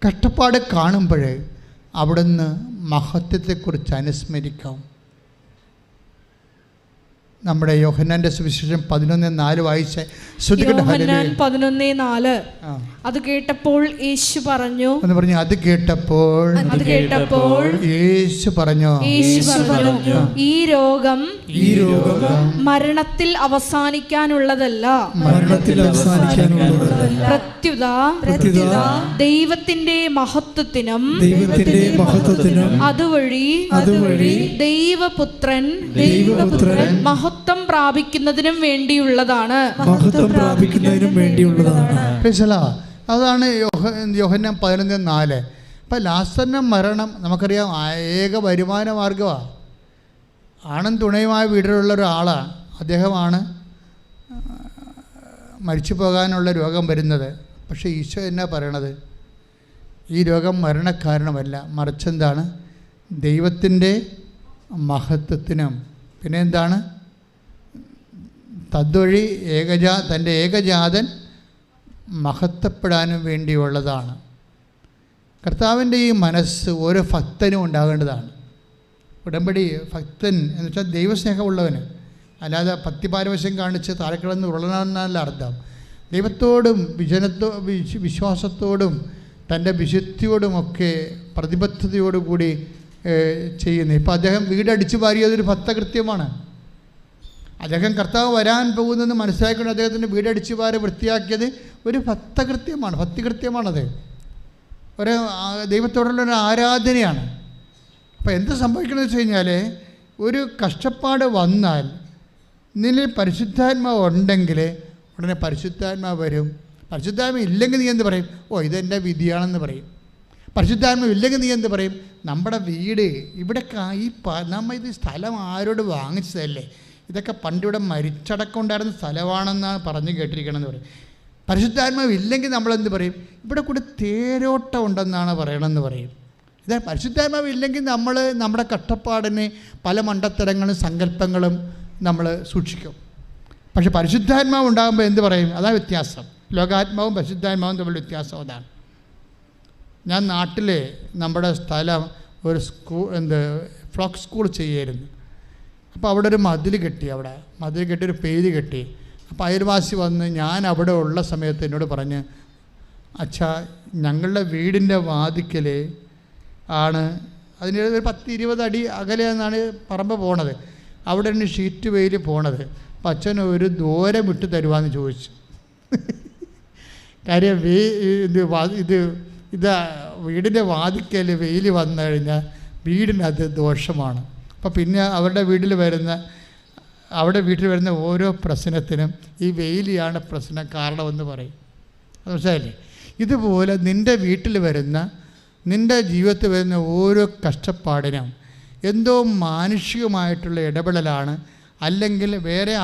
A: കഷ്ടപ്പാട് കാണുമ്പോഴേ അവിടുന്ന് മഹത്വത്തെക്കുറിച്ച് അനുസ്മരിക്കാം. നമ്മുടെ യോഹന്നാന്റെ സുവിശേഷം 11:4 വായിച്ചേ.
B: 11:4. അത് കേട്ടപ്പോൾ യേശു പറഞ്ഞു
A: അത് കേട്ടപ്പോൾ യേശു പറഞ്ഞു,
B: ഈ രോഗം മരണത്തിൽ അവസാനിക്കാനുള്ളതല്ല, പ്രത്യുത ദൈവത്തിന്റെ മഹത്വത്തിനും അതുവഴി ദൈവപുത്രൻ മഹത്വം പ്രാപിക്കുന്നതിനും വേണ്ടിയുള്ളതാണ്.
A: അതാണ് യോഹന്നാൻ 11:4. അപ്പം ലാസറിൻ്റെ മരണം നമുക്കറിയാം ഏക വരുമാന മാർഗമാണ്. ആണും തുണയുമായ വീട്ടിലുള്ള ഒരാളാണ്. അദ്ദേഹമാണ് മരിച്ചു പോകാനുള്ള രോഗം വരുന്നത്. പക്ഷേ ഈശോ എന്നാ പറയണത്? ഈ രോഗം മരണകാരണമല്ല, മറിച്ചെന്താണ്? ദൈവത്തിൻ്റെ മഹത്വത്തിനും പിന്നെ എന്താണ്? തദ്വഴി തൻ്റെ ഏകജാതൻ മഹത്വപ്പെടാനും വേണ്ടിയുള്ളതാണ്. കർത്താവിൻ്റെ ഈ മനസ്സ് ഓരോ ഭക്തനും ഉണ്ടാകേണ്ടതാണ്. ഉടമ്പടി ഭക്തൻ എന്ന് വെച്ചാൽ ദൈവസ്നേഹമുള്ളവന്, അല്ലാതെ ഭക്തിപാരവശ്യം കാണിച്ച് താരക്കിടന്ന് ഉള്ളണമെന്നല്ല അർത്ഥം. ദൈവത്തോടും വിശ്വാസത്തോടും തൻ്റെ വിശുദ്ധിയോടുമൊക്കെ പ്രതിബദ്ധതയോടുകൂടി ചെയ്യുന്നത്. ഇപ്പോൾ അദ്ദേഹം വീടടിച്ചു വാരിയതൊരു ഭക്തകൃത്യമാണ്. അദ്ദേഹം കർത്താവ് വരാൻ പോകുന്നെന്ന് മനസ്സിലാക്കിക്കൊണ്ട് അദ്ദേഹത്തിൻ്റെ വീടടിച്ചു വാരി വൃത്തിയാക്കിയത് ഒരു ഭക്തകൃത്യമാണ്, ഭക്തികൃത്യമാണത്. ഒരു ദൈവത്തോടുള്ള ഒരു ആരാധനയാണ്. അപ്പോൾ എന്ത് സംഭവിക്കണമെന്ന് വെച്ച് കഴിഞ്ഞാൽ, ഒരു കഷ്ടപ്പാട് വന്നാൽ നിന്നിൽ പരിശുദ്ധാത്മാവ് ഉണ്ടെങ്കിൽ ഉടനെ പരിശുദ്ധാത്മാവ് വരും. പരിശുദ്ധാത്മ ഇല്ലെങ്കിൽ നീ എന്ത് പറയും? ഇതെൻ്റെ വിധിയാണെന്ന് പറയും. പരിശുദ്ധാത്മാവ് ഇല്ലെങ്കിൽ നീ എന്ത് പറയും? നമ്മുടെ വീട് ഇവിടെ നമ്മൾ ഇത് സ്ഥലം ആരോട് വാങ്ങിച്ചതല്ലേ, ഇതൊക്കെ പണ്ടിവിടെ മരിച്ചടക്കം ഉണ്ടായിരുന്ന സ്ഥലമാണെന്നാണ് പറഞ്ഞു കേട്ടിരിക്കണമെന്ന് പറയും. പരിശുദ്ധാത്മാവ് ഇല്ലെങ്കിൽ നമ്മളെന്ത് പറയും? ഇവിടെ കൂടെ തേരോട്ടം ഉണ്ടെന്നാണ് പറയണമെന്ന് പറയും. ഇതാ പരിശുദ്ധാത്മാവ് ഇല്ലെങ്കിൽ നമ്മൾ നമ്മുടെ കഷ്ടപ്പാടിന് പല മണ്ടത്തരങ്ങളും സങ്കല്പങ്ങളും നമ്മൾ സൂക്ഷിക്കും. പക്ഷെ പരിശുദ്ധാത്മാവ് ഉണ്ടാകുമ്പോൾ എന്ത് പറയും? അതാണ് വ്യത്യാസം. ലോകാത്മാവും പരിശുദ്ധാത്മാവും തമ്മിൽ വ്യത്യാസം അതാണ്. ഞാൻ നാട്ടിൽ നമ്മുടെ സ്ഥലം ഒരു ഫ്ലോക്ക് സ്കൂൾ ചെയ്യായിരുന്നു. അപ്പോൾ അവിടെ ഒരു മതിൽ കെട്ടി, ഒരു പേര് കെട്ടി. അപ്പോൾ അയൽവാസി വന്ന് ഞാൻ അവിടെ ഉള്ള സമയത്ത് എന്നോട് പറഞ്ഞ്, അച്ഛാ ഞങ്ങളുടെ വീടിൻ്റെ വാതിക്കൽ ആണ്, അതിന് ഒരു 10-20 അടി അകലെ എന്നാണ് പറമ്പ് പോണത്, അവിടെ നിന്ന് ഷീറ്റ് വെയിൽ പോണത്. അപ്പം അച്ഛൻ ഒരു ദൂരം വിട്ട് തരുവാന്ന് ചോദിച്ചു. കാര്യം ഇത് വീടിൻ്റെ വാതിക്കൽ വെയിൽ വന്നു കഴിഞ്ഞാൽ വീടിനത് ദോഷമാണ്. അപ്പോൾ പിന്നെ അവിടെ വീട്ടിൽ വരുന്ന ഓരോ പ്രശ്നത്തിനും ഈ വെയിലാണ് പ്രശ്നം കാരണമെന്ന് പറയും. മനസ്സിലായില്ലേ? ഇതുപോലെ നിൻ്റെ വീട്ടിൽ നിൻ്റെ ജീവിതത്തിൽ വരുന്ന ഓരോ കഷ്ടപ്പാടിനും എന്തോ മാനുഷികമായിട്ടുള്ള ഇടപെടലാണ്, അല്ലെങ്കിൽ വേറെ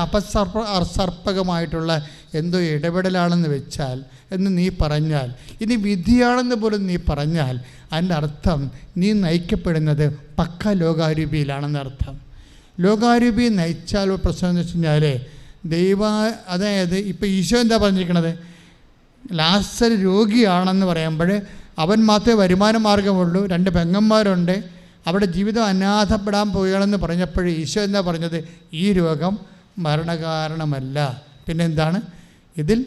A: അസർപ്പകമായിട്ടുള്ള എന്തോ ഇടപെടലാണെന്ന് വെച്ചാൽ എന്ന് നീ പറഞ്ഞാൽ, ഇനി വിധിയാണെന്ന് പോലും നീ പറഞ്ഞാൽ, അതിൻ്റെ അർത്ഥം നീ നയിക്കപ്പെടുന്നത് പക്ക ലോകാരൂപിയിലാണെന്ന് അർത്ഥം. ലോകാരൂപി നയിച്ചാൽ പ്രശ്നം എന്ന് വെച്ച് കഴിഞ്ഞാൽ അതായത് ഇപ്പോൾ ഈശോ എന്താ പറഞ്ഞിരിക്കണത്? ലാസർ രോഗിയാണെന്ന് പറയുമ്പോൾ അവൻ മാത്രമേ വരുമാന മാർഗമുള്ളൂ, 2 പെങ്ങന്മാരുണ്ട്, അവിടെ ജീവിതം അനാഥപ്പെടാൻ പോവുകയാണെന്ന് പറഞ്ഞപ്പോൾ ഈശോ എന്താ പറഞ്ഞത്? ഈ രോഗം മരണകാരണമല്ല. പിന്നെ എന്താണ്? ഇതിൽ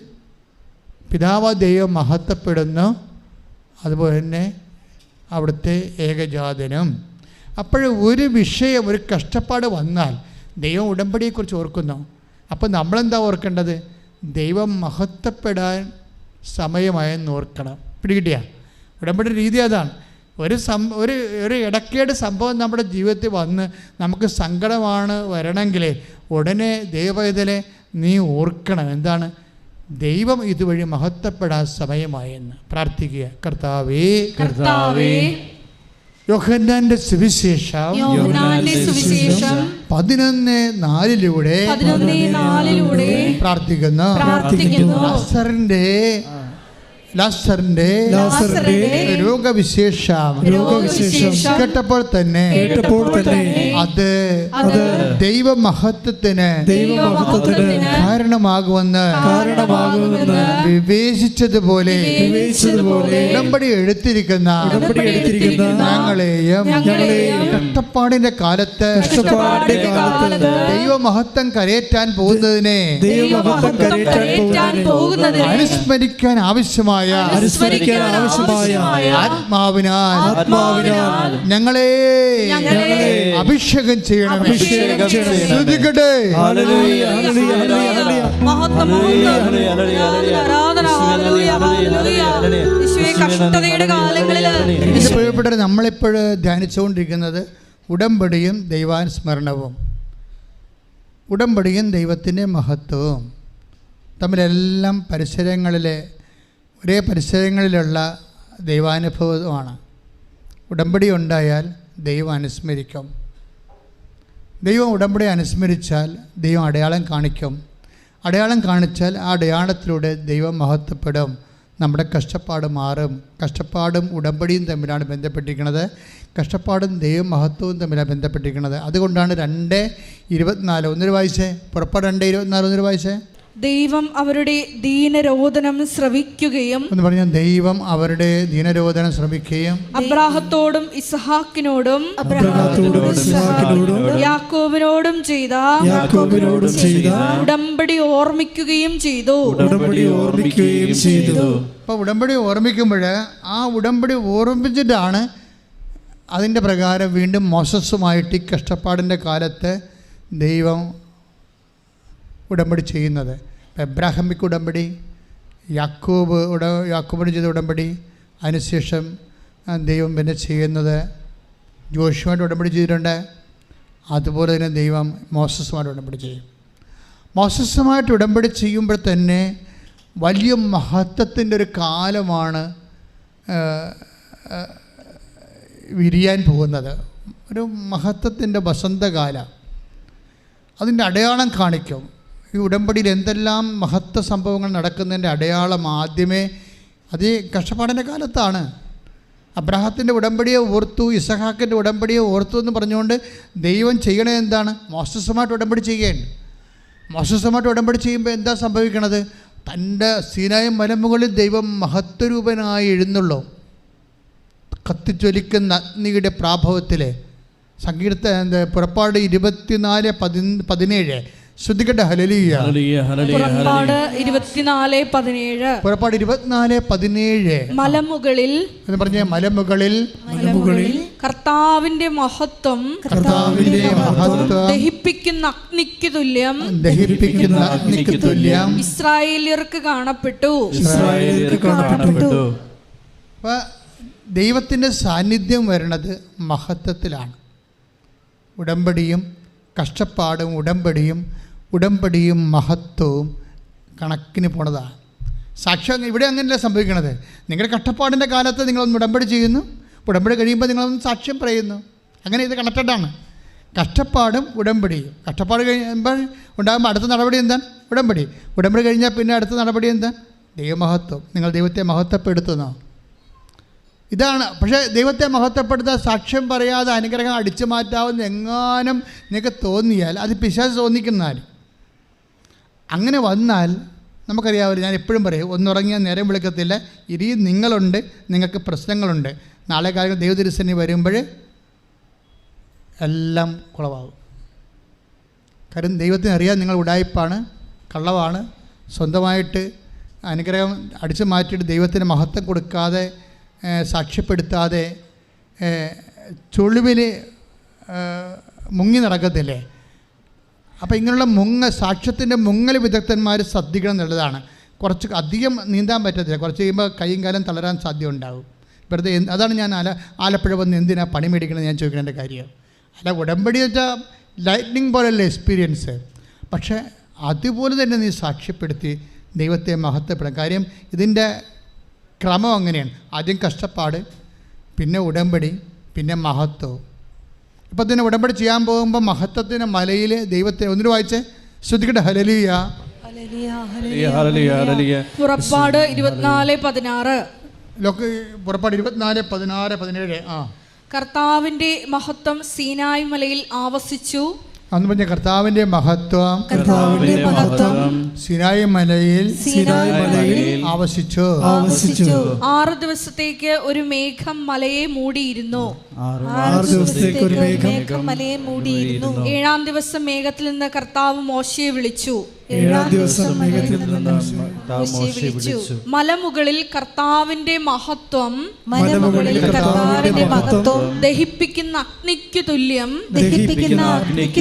A: പിതാവ് ദൈവം മഹത്വപ്പെടുന്നു, അതുപോലെ തന്നെ അവിടുത്തെ ഏകജാതനും. അപ്പോൾ ഒരു വിഷയം, ഒരു കഷ്ടപ്പാട് വന്നാൽ ദൈവം ഉടമ്പടിയെക്കുറിച്ച് ഓർക്കുന്നു. അപ്പോൾ നമ്മളെന്താ ഓർക്കേണ്ടത്? ദൈവം മഹത്വപ്പെടാൻ സമയമായെന്ന് ഓർക്കണം. പിടികിട്ടിയ ഉടമ്പടി രീതി അതാണ്. ഒരു ഇടക്കേട് സംഭവം നമ്മുടെ ജീവിതത്തിൽ വന്ന് നമുക്ക് സങ്കടമാണ് വരണമെങ്കിൽ ഉടനെ ദൈവവേദനെ നീ ഓർക്കണം. എന്താണ്? ദൈവം ഇതുവഴി മഹത്വപ്പെടാൻ സമയമായെന്ന് പ്രാർത്ഥിക്കുക. കർത്താവേ, യോഹന്നാന്റെ സുവിശേഷം 11:4 പ്രാർത്ഥിക്കുന്നു. ലാസറിന്റെ രോഗവിശേഷം കേട്ടപ്പോൾ തന്നെ അത് ദൈവമഹത്വത്തിന് കാരണമാകുമെന്ന് വിവേചിച്ചതുപോലെ ഉടമ്പടി എടുത്തിരിക്കുന്ന ഞങ്ങളെയും കഷ്ടപ്പാടിന്റെ കാലത്ത് ദൈവമഹത്വം കരയേറ്റാൻ പോകുന്നതിനെ അനുസ്മരിക്കാൻ ആവശ്യമായ ആത്മാവിനാൽ ഞങ്ങളെ അഭിഷേകം ചെയ്യണം. ശ്രദ്ധിക്കട്ടെ. നമ്മളിപ്പോൾ ധ്യാനിച്ചുകൊണ്ടിരിക്കുന്നത് ഉടമ്പടിയും ദൈവാനുസ്മരണവും, ഉടമ്പടിയും ദൈവത്തിൻ്റെ മഹത്വവും തമ്മിലെല്ലാം ഒരേ പരിസരങ്ങളിലുള്ള ദൈവാനുഭവമാണ്. ഉടമ്പടി ഉണ്ടായാൽ ദൈവം അനുസ്മരിക്കും. ദൈവം ഉടമ്പടി അനുസ്മരിച്ചാൽ ദൈവം അടയാളം കാണിക്കും. അടയാളം കാണിച്ചാൽ ആ അടയാളത്തിലൂടെ ദൈവം മഹത്വപ്പെടും. നമ്മുടെ കഷ്ടപ്പാട് മാറും. കഷ്ടപ്പാടും ഉടമ്പടിയും തമ്മിലാണ് ബന്ധപ്പെട്ടിരിക്കുന്നത്. കഷ്ടപ്പാടും ദൈവം മഹത്വവും തമ്മിലാണ് ബന്ധപ്പെട്ടിരിക്കുന്നത്. അതുകൊണ്ടാണ് 2:24 ഒന്നൊരു വായിച്ചേ. പുറപ്പാട് 2:24 ഒന്നൊരു വായിച്ചേ.
B: ദൈവം അവരുടെ ദീനരോദനം ശ്രവിക്കുകയും
A: ദൈവം അവരുടെ ദീനരോദനം ശ്രവിക്കുകയും
B: അബ്രാഹത്തോടും ഇസ്ഹാക്കിനോടും യാക്കോബിനോടും ചെയ്ത ഉടമ്പടി ഓർമ്മിക്കുകയും ചെയ്തു.
A: അപ്പോൾ ഉടമ്പടി ഓർമ്മിക്കുമ്പോൾ ആ ഉടമ്പടി ഓർമ്മിച്ചിട്ടാണ് അതിൻ്റെ പ്രകാരം വീണ്ടും മോശസുമായിട്ട് ഈ കഷ്ടപ്പാടിൻ്റെ കാലത്ത് ദൈവം ഉടമ്പടി ചെയ്യുന്നത്. എബ്രാഹിമിക് ഉടമ്പടി, യാക്കോബിന് ചെയ്ത ഉടമ്പടി, അതിനുശേഷം ദൈവം പിന്നെ ചെയ്യുന്നത് ജോഷുവായിട്ട് ഉടമ്പടി ചെയ്തിട്ടുണ്ട്. അതുപോലെ തന്നെ ദൈവം മോസസുമായിട്ട് ഉടമ്പടി ചെയ്യും. മോസസുമായിട്ട് ഉടമ്പടി ചെയ്യുമ്പോൾ തന്നെ വലിയ മഹത്വത്തിൻ്റെ ഒരു കാലമാണ് വിരിയാൻ പോകുന്നത്. ഒരു മഹത്വത്തിൻ്റെ വസന്തകാലം. അതിൻ്റെ അടയാളം കാണിക്കും. ഈ ഉടമ്പടിയിൽ എന്തെല്ലാം മഹത്വ സംഭവങ്ങൾ നടക്കുന്നതിൻ്റെ അടയാളം ആദ്യമേ അത് കഷ്ടപ്പാടിൻ്റെ കാലത്താണ്. അബ്രഹാത്തിൻ്റെ ഉടമ്പടിയെ ഓർത്തു, ഇസഹാക്കിൻ്റെ ഉടമ്പടിയെ ഓർത്തു എന്ന് പറഞ്ഞുകൊണ്ട് ദൈവം ചെയ്യണത് എന്താണ്? മോശസുമായിട്ട് ഉടമ്പടി ചെയ്യുകയാണ്. മോശസുമായിട്ട് ഉടമ്പടി ചെയ്യുമ്പോൾ എന്താ സംഭവിക്കണത്? തൻ്റെ സീനായി മലമുകളിൽ ദൈവം മഹത്വരൂപനായി എഴുന്നള്ളോ, കത്തിജ്വലിക്കുന്ന അഗ്നിയുടെ പ്രാഭവത്തിൽ. പുറപ്പാട് 24:17 ശ്രദ്ധിക്കട്ടെ. ഹല്ലേലൂയ. പുറപ്പാട് 24:17
B: മലമുകളിൽ
A: എന്ന് പറഞ്ഞ മലമുകളിൽ
B: കർത്താവിന്റെ മഹത്വം ദഹിപ്പിക്കുന്ന അഗ്നിക്ക് തുല്യം ഇസ്രായേലിയർക്ക് കാണപ്പെട്ടു.
A: അപ്പോൾ ദൈവത്തിൻ്റെ സാന്നിധ്യം വരുന്നത് മഹത്വത്തിലാണ്. ഉടമ്പടിയും കഷ്ടപ്പാടും ഉടമ്പടിയും മഹത്വവും കണക്കിന് പോണതാണ്. സാക്ഷ്യം ഇവിടെ അങ്ങനെയല്ല സംഭവിക്കണത്. നിങ്ങളുടെ കഷ്ടപ്പാടിൻ്റെ കാലത്ത് നിങ്ങളൊന്ന് ഉടമ്പടി ചെയ്യുന്നു, ഉടമ്പടി കഴിയുമ്പോൾ നിങ്ങളൊന്ന് സാക്ഷ്യം പറയുന്നു. അങ്ങനെ ഇത് കണക്റ്റഡാണ്. കഷ്ടപ്പാടും ഉടമ്പടിയും. കഷ്ടപ്പാട് കഴിയുമ്പോൾ ഉണ്ടാകുമ്പോൾ അടുത്ത നടപടി എന്താണ്? ഉടമ്പടി കഴിഞ്ഞാൽ പിന്നെ അടുത്ത നടപടി എന്താണ്? ദൈവമഹത്വം. നിങ്ങൾ ദൈവത്തെ മഹത്വപ്പെടുത്തുന്നു. ഇതാണ്. പക്ഷേ ദൈവത്തെ മഹത്വപ്പെടുത്താൻ സാക്ഷ്യം പറയാതെ അനുഗ്രഹം അടിച്ചു മാറ്റാവുന്ന എങ്ങാനും നിങ്ങൾക്ക് തോന്നിയാൽ അത് പിശാച് തോന്നിക്കുന്നതാണ്. അങ്ങനെ വന്നാൽ നമുക്കറിയാമല്ലോ, ഞാൻ എപ്പോഴും പറയും, ഒന്നുറങ്ങിയാൽ നേരം വിളിക്കത്തില്ല. ഇനിയും നിങ്ങളുണ്ട്, നിങ്ങൾക്ക് പ്രശ്നങ്ങളുണ്ട്. നാളെ കാലം ദൈവതിരുസന്നി വരുമ്പോൾ എല്ലാം കുളവാകും. കാര്യം ദൈവത്തിന് അറിയാം നിങ്ങൾ ഉടായിപ്പാണ്, കള്ളവാണ്. സ്വന്തമായിട്ട് അനുഗ്രഹം അടിച്ചു മാറ്റിയിട്ട് ദൈവത്തിന് മഹത്വം കൊടുക്കാതെ, സാക്ഷ്യപ്പെടുത്താതെ ചുളിവിൽ മുങ്ങി നടക്കത്തില്ലേ? അപ്പോൾ ഇങ്ങനെയുള്ള സാക്ഷ്യത്തിൻ്റെ മുങ്ങൽ വിദഗ്ധന്മാർ ശ്രദ്ധിക്കണം എന്നുള്ളതാണ്. കുറച്ച് അധികം നീന്താൻ പറ്റത്തില്ല. കുറച്ച് കഴിയുമ്പോൾ കൈയും കാലം തളരാൻ സാധ്യത ഉണ്ടാകും. വെറുതെ അതാണ് ഞാൻ ആലപ്പുഴ വന്ന് എന്തിനാ പണി മേടിക്കണമെന്ന് ഞാൻ ചോദിക്കേണ്ട കാര്യം. അല്ല, ഉടമ്പടി വെച്ചാൽ ലൈറ്റ്നിങ് പോലെയല്ല എക്സ്പീരിയൻസ്. പക്ഷേ അതുപോലെ തന്നെ നീ സാക്ഷ്യപ്പെടുത്തി ദൈവത്തെ മഹത്വപ്പെടാം. കാര്യം ഇതിൻ്റെ ക്രമം അങ്ങനെയാണ്. ആദ്യം കഷ്ടപ്പാട്, പിന്നെ ഉടമ്പടി, പിന്നെ മഹത്വം. ഇപ്പം തന്നെ ഉടമ്പടി ചെയ്യാൻ പോകുമ്പോൾ മഹത്വത്തിൻ്റെ മലയിൽ ദൈവത്തെ ഒന്നിനു വായിച്ച് ശ്രദ്ധിക്കട്ടെ. ഹല്ലേലൂയ.
B: പുറപ്പാട് 24:16
A: പുറപ്പാട് 24:16-17
B: കർത്താവിന്റെ മഹത്വം സീനായി മലയിൽ ആവസിച്ചു.
A: അന്ന് പറഞ്ഞ കർത്താവിന്റെ മഹത്വം സീനായി മലയിൽ ആവസിച്ചു.
B: 6 ദിവസത്തേക്ക് ഒരു മേഘം മലയെ മൂടിയിരുന്നു. 7-ാം ദിവസം മേഘത്തിൽ നിന്ന് കർത്താവ് മോശയെ വിളിച്ചു. മലമുകളിൽ കർത്താവിന്റെ മഹത്വം ദഹിപ്പിക്കുന്ന അഗ്നിക്ക്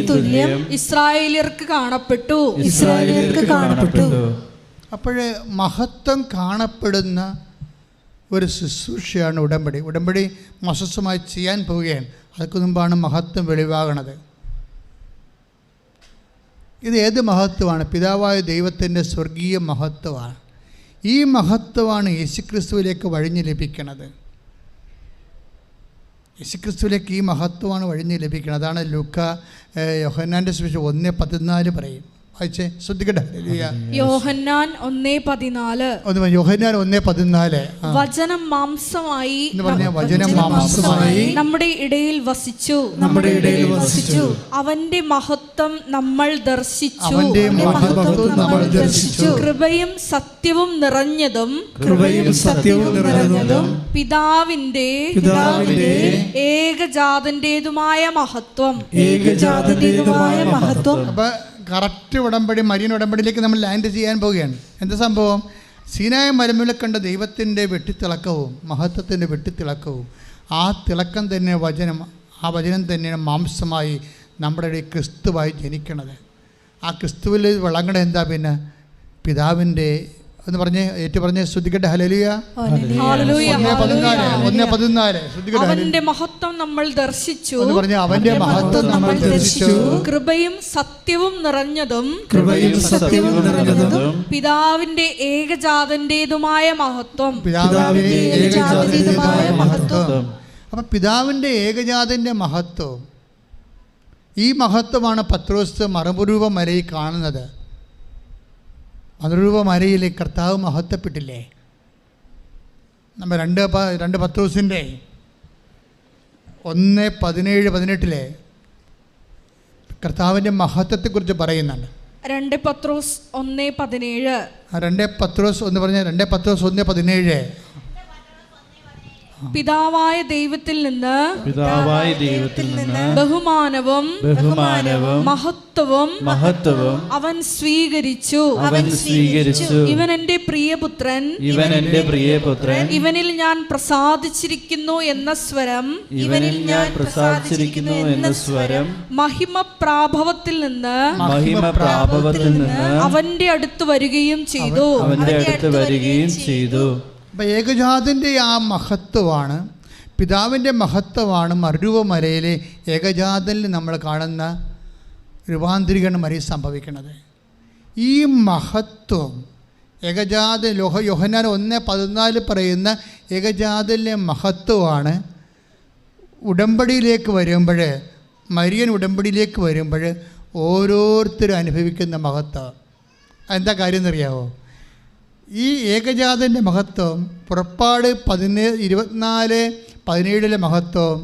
B: തുല്യം ഇസ്രായേലിയർക്ക് കാണപ്പെട്ടു.
A: അപ്പോഴേ മഹത്വം കാണപ്പെടുന്ന ഒരു ശുശ്രൂഷയാണ് ഉടമ്പടി. ഉടമ്പടി മോശമായി ചെയ്യാൻ പോവുകയാണ്. അതൊക്കെ മുമ്പാണ് മഹത്വം വെളിവാകണത്. ഇത് ഏത് മഹത്വമാണ്? പിതാവായ ദൈവത്തിൻ്റെ സ്വർഗീയ മഹത്വമാണ്. ഈ മഹത്വമാണ് യേശുക്രിസ്തുവിലേക്ക് വഴിഞ്ഞ് ലഭിക്കുന്നത്. യേശുക്രിസ്തുവിലേക്ക് ഈ മഹത്വമാണ് വഴിഞ്ഞ് ലഭിക്കുന്നത്. അതാണ് യോഹന്നാൻ്റെ സുവിശേഷം 1:14 പറയും. വായിച്ചേ, ശ്രദ്ധിക്കട്ടെ.
B: യോഹന്നാൻ 1:14 വചനം മാംസമായി നമ്മുടെ ഇടയിൽ വസിച്ചു. അവന്റെ മഹത്വം നമ്മൾ ദർശിച്ചു. കൃപയും സത്യവും നിറഞ്ഞതും പിതാവിന്റെ ഏകജാതന്റേതുമായ മഹത്വം.
A: അപ്പോൾ കറക്റ്റ് ഉടമ്പടി, മരീൻ ഉടമ്പടിയിലേക്ക് നമ്മൾ ലാൻഡ് ചെയ്യാൻ പോവുകയാണ്. എന്താ സംഭവം? സീനായ മലമുകളിൽ കണ്ട ദൈവത്തിൻ്റെ വെട്ടിത്തിളക്കവും മഹത്വത്തിൻ്റെ വെട്ടിത്തിളക്കവും, ആ തിളക്കം തന്നെ വചനം, ആ വചനം തന്നെയാണ് മാംസമായി നമ്മുടെ ഇടയിൽ ക്രിസ്തുവായി ജനിക്കണത്. ആ ക്രിസ്തുവിൽ വിളങ്ങണ എന്താ? പിന്നെ പിതാവിൻ്റെ എന്ന് പറഞ്ഞ് ഏറ്റുപറഞ്ഞ് ശ്രദ്ധിക്കട്ടെ. ഹല്ലേലൂയ. 1:14
B: അവന്റെ മഹത്വം നമ്മൾ ദർശിച്ചു.
A: അവന്റെ മഹത്വം നമ്മൾ ദർശിച്ചു.
B: കൃപയും സത്യവും നിറഞ്ഞതും പിതാവിന്റെ ഏകജാതന്റേതുമായ മഹത്വം.
A: അപ്പൊ പിതാവിന്റെ ഏകജാതന്റെ മഹത്വം, ഈ മഹത്വമാണ് പത്രോസ് മറുരൂപ മലയിൽ കാണുന്നത്. മറുരൂപ മലയിൽ കർത്താവ് മഹത്വപ്പെട്ടില്ലേ? നമ്മൾ 2 പത്രോസിൻ്റെ 1:17-18 കർത്താവിൻ്റെ മഹത്വത്തെക്കുറിച്ച് പറയുന്നുണ്ട്.
B: 2 പത്രോസ് 1:17.
A: 2 പത്രോസ് 1:17.
B: പിതാവായ ദൈവത്തിൽ നിന്ന് ബഹുമാനവും മഹത്വവും അവൻ സ്വീകരിച്ചു. ഇവൻ എൻ്റെ പ്രിയപുത്രൻ, ഇവനിൽ ഞാൻ പ്രസാദിച്ചിരിക്കുന്നു എന്ന സ്വരം മഹിമ പ്രാഭവത്തിൽ നിന്ന് അവന്റെ അടുത്ത് വരികയും ചെയ്തു.
A: അപ്പം ഏകജാതൻ്റെ ആ മഹത്വമാണ്, പിതാവിൻ്റെ മഹത്വമാണ് മരുവമലയിലെ ഏകജാതനിൽ നമ്മൾ കാണുന്ന രൂപാന്തരീകരണം വരെ സംഭവിക്കുന്നത്. ഈ മഹത്വം ഏകജാത യോഹന്നാൻ 1:14 പറയുന്ന ഏകജാതനിലെ മഹത്വമാണ് ഉടമ്പടിയിലേക്ക് വരുമ്പോൾ, മരിയൻ ഉടമ്പടിയിലേക്ക് വരുമ്പോൾ ഓരോരുത്തരും അനുഭവിക്കുന്ന മഹത്വം. എന്താ കാര്യം എന്നറിയാമോ? ഈ ഏകജാതൻ്റെ മഹത്വം പുറപ്പാട് 24:17 മഹത്വം,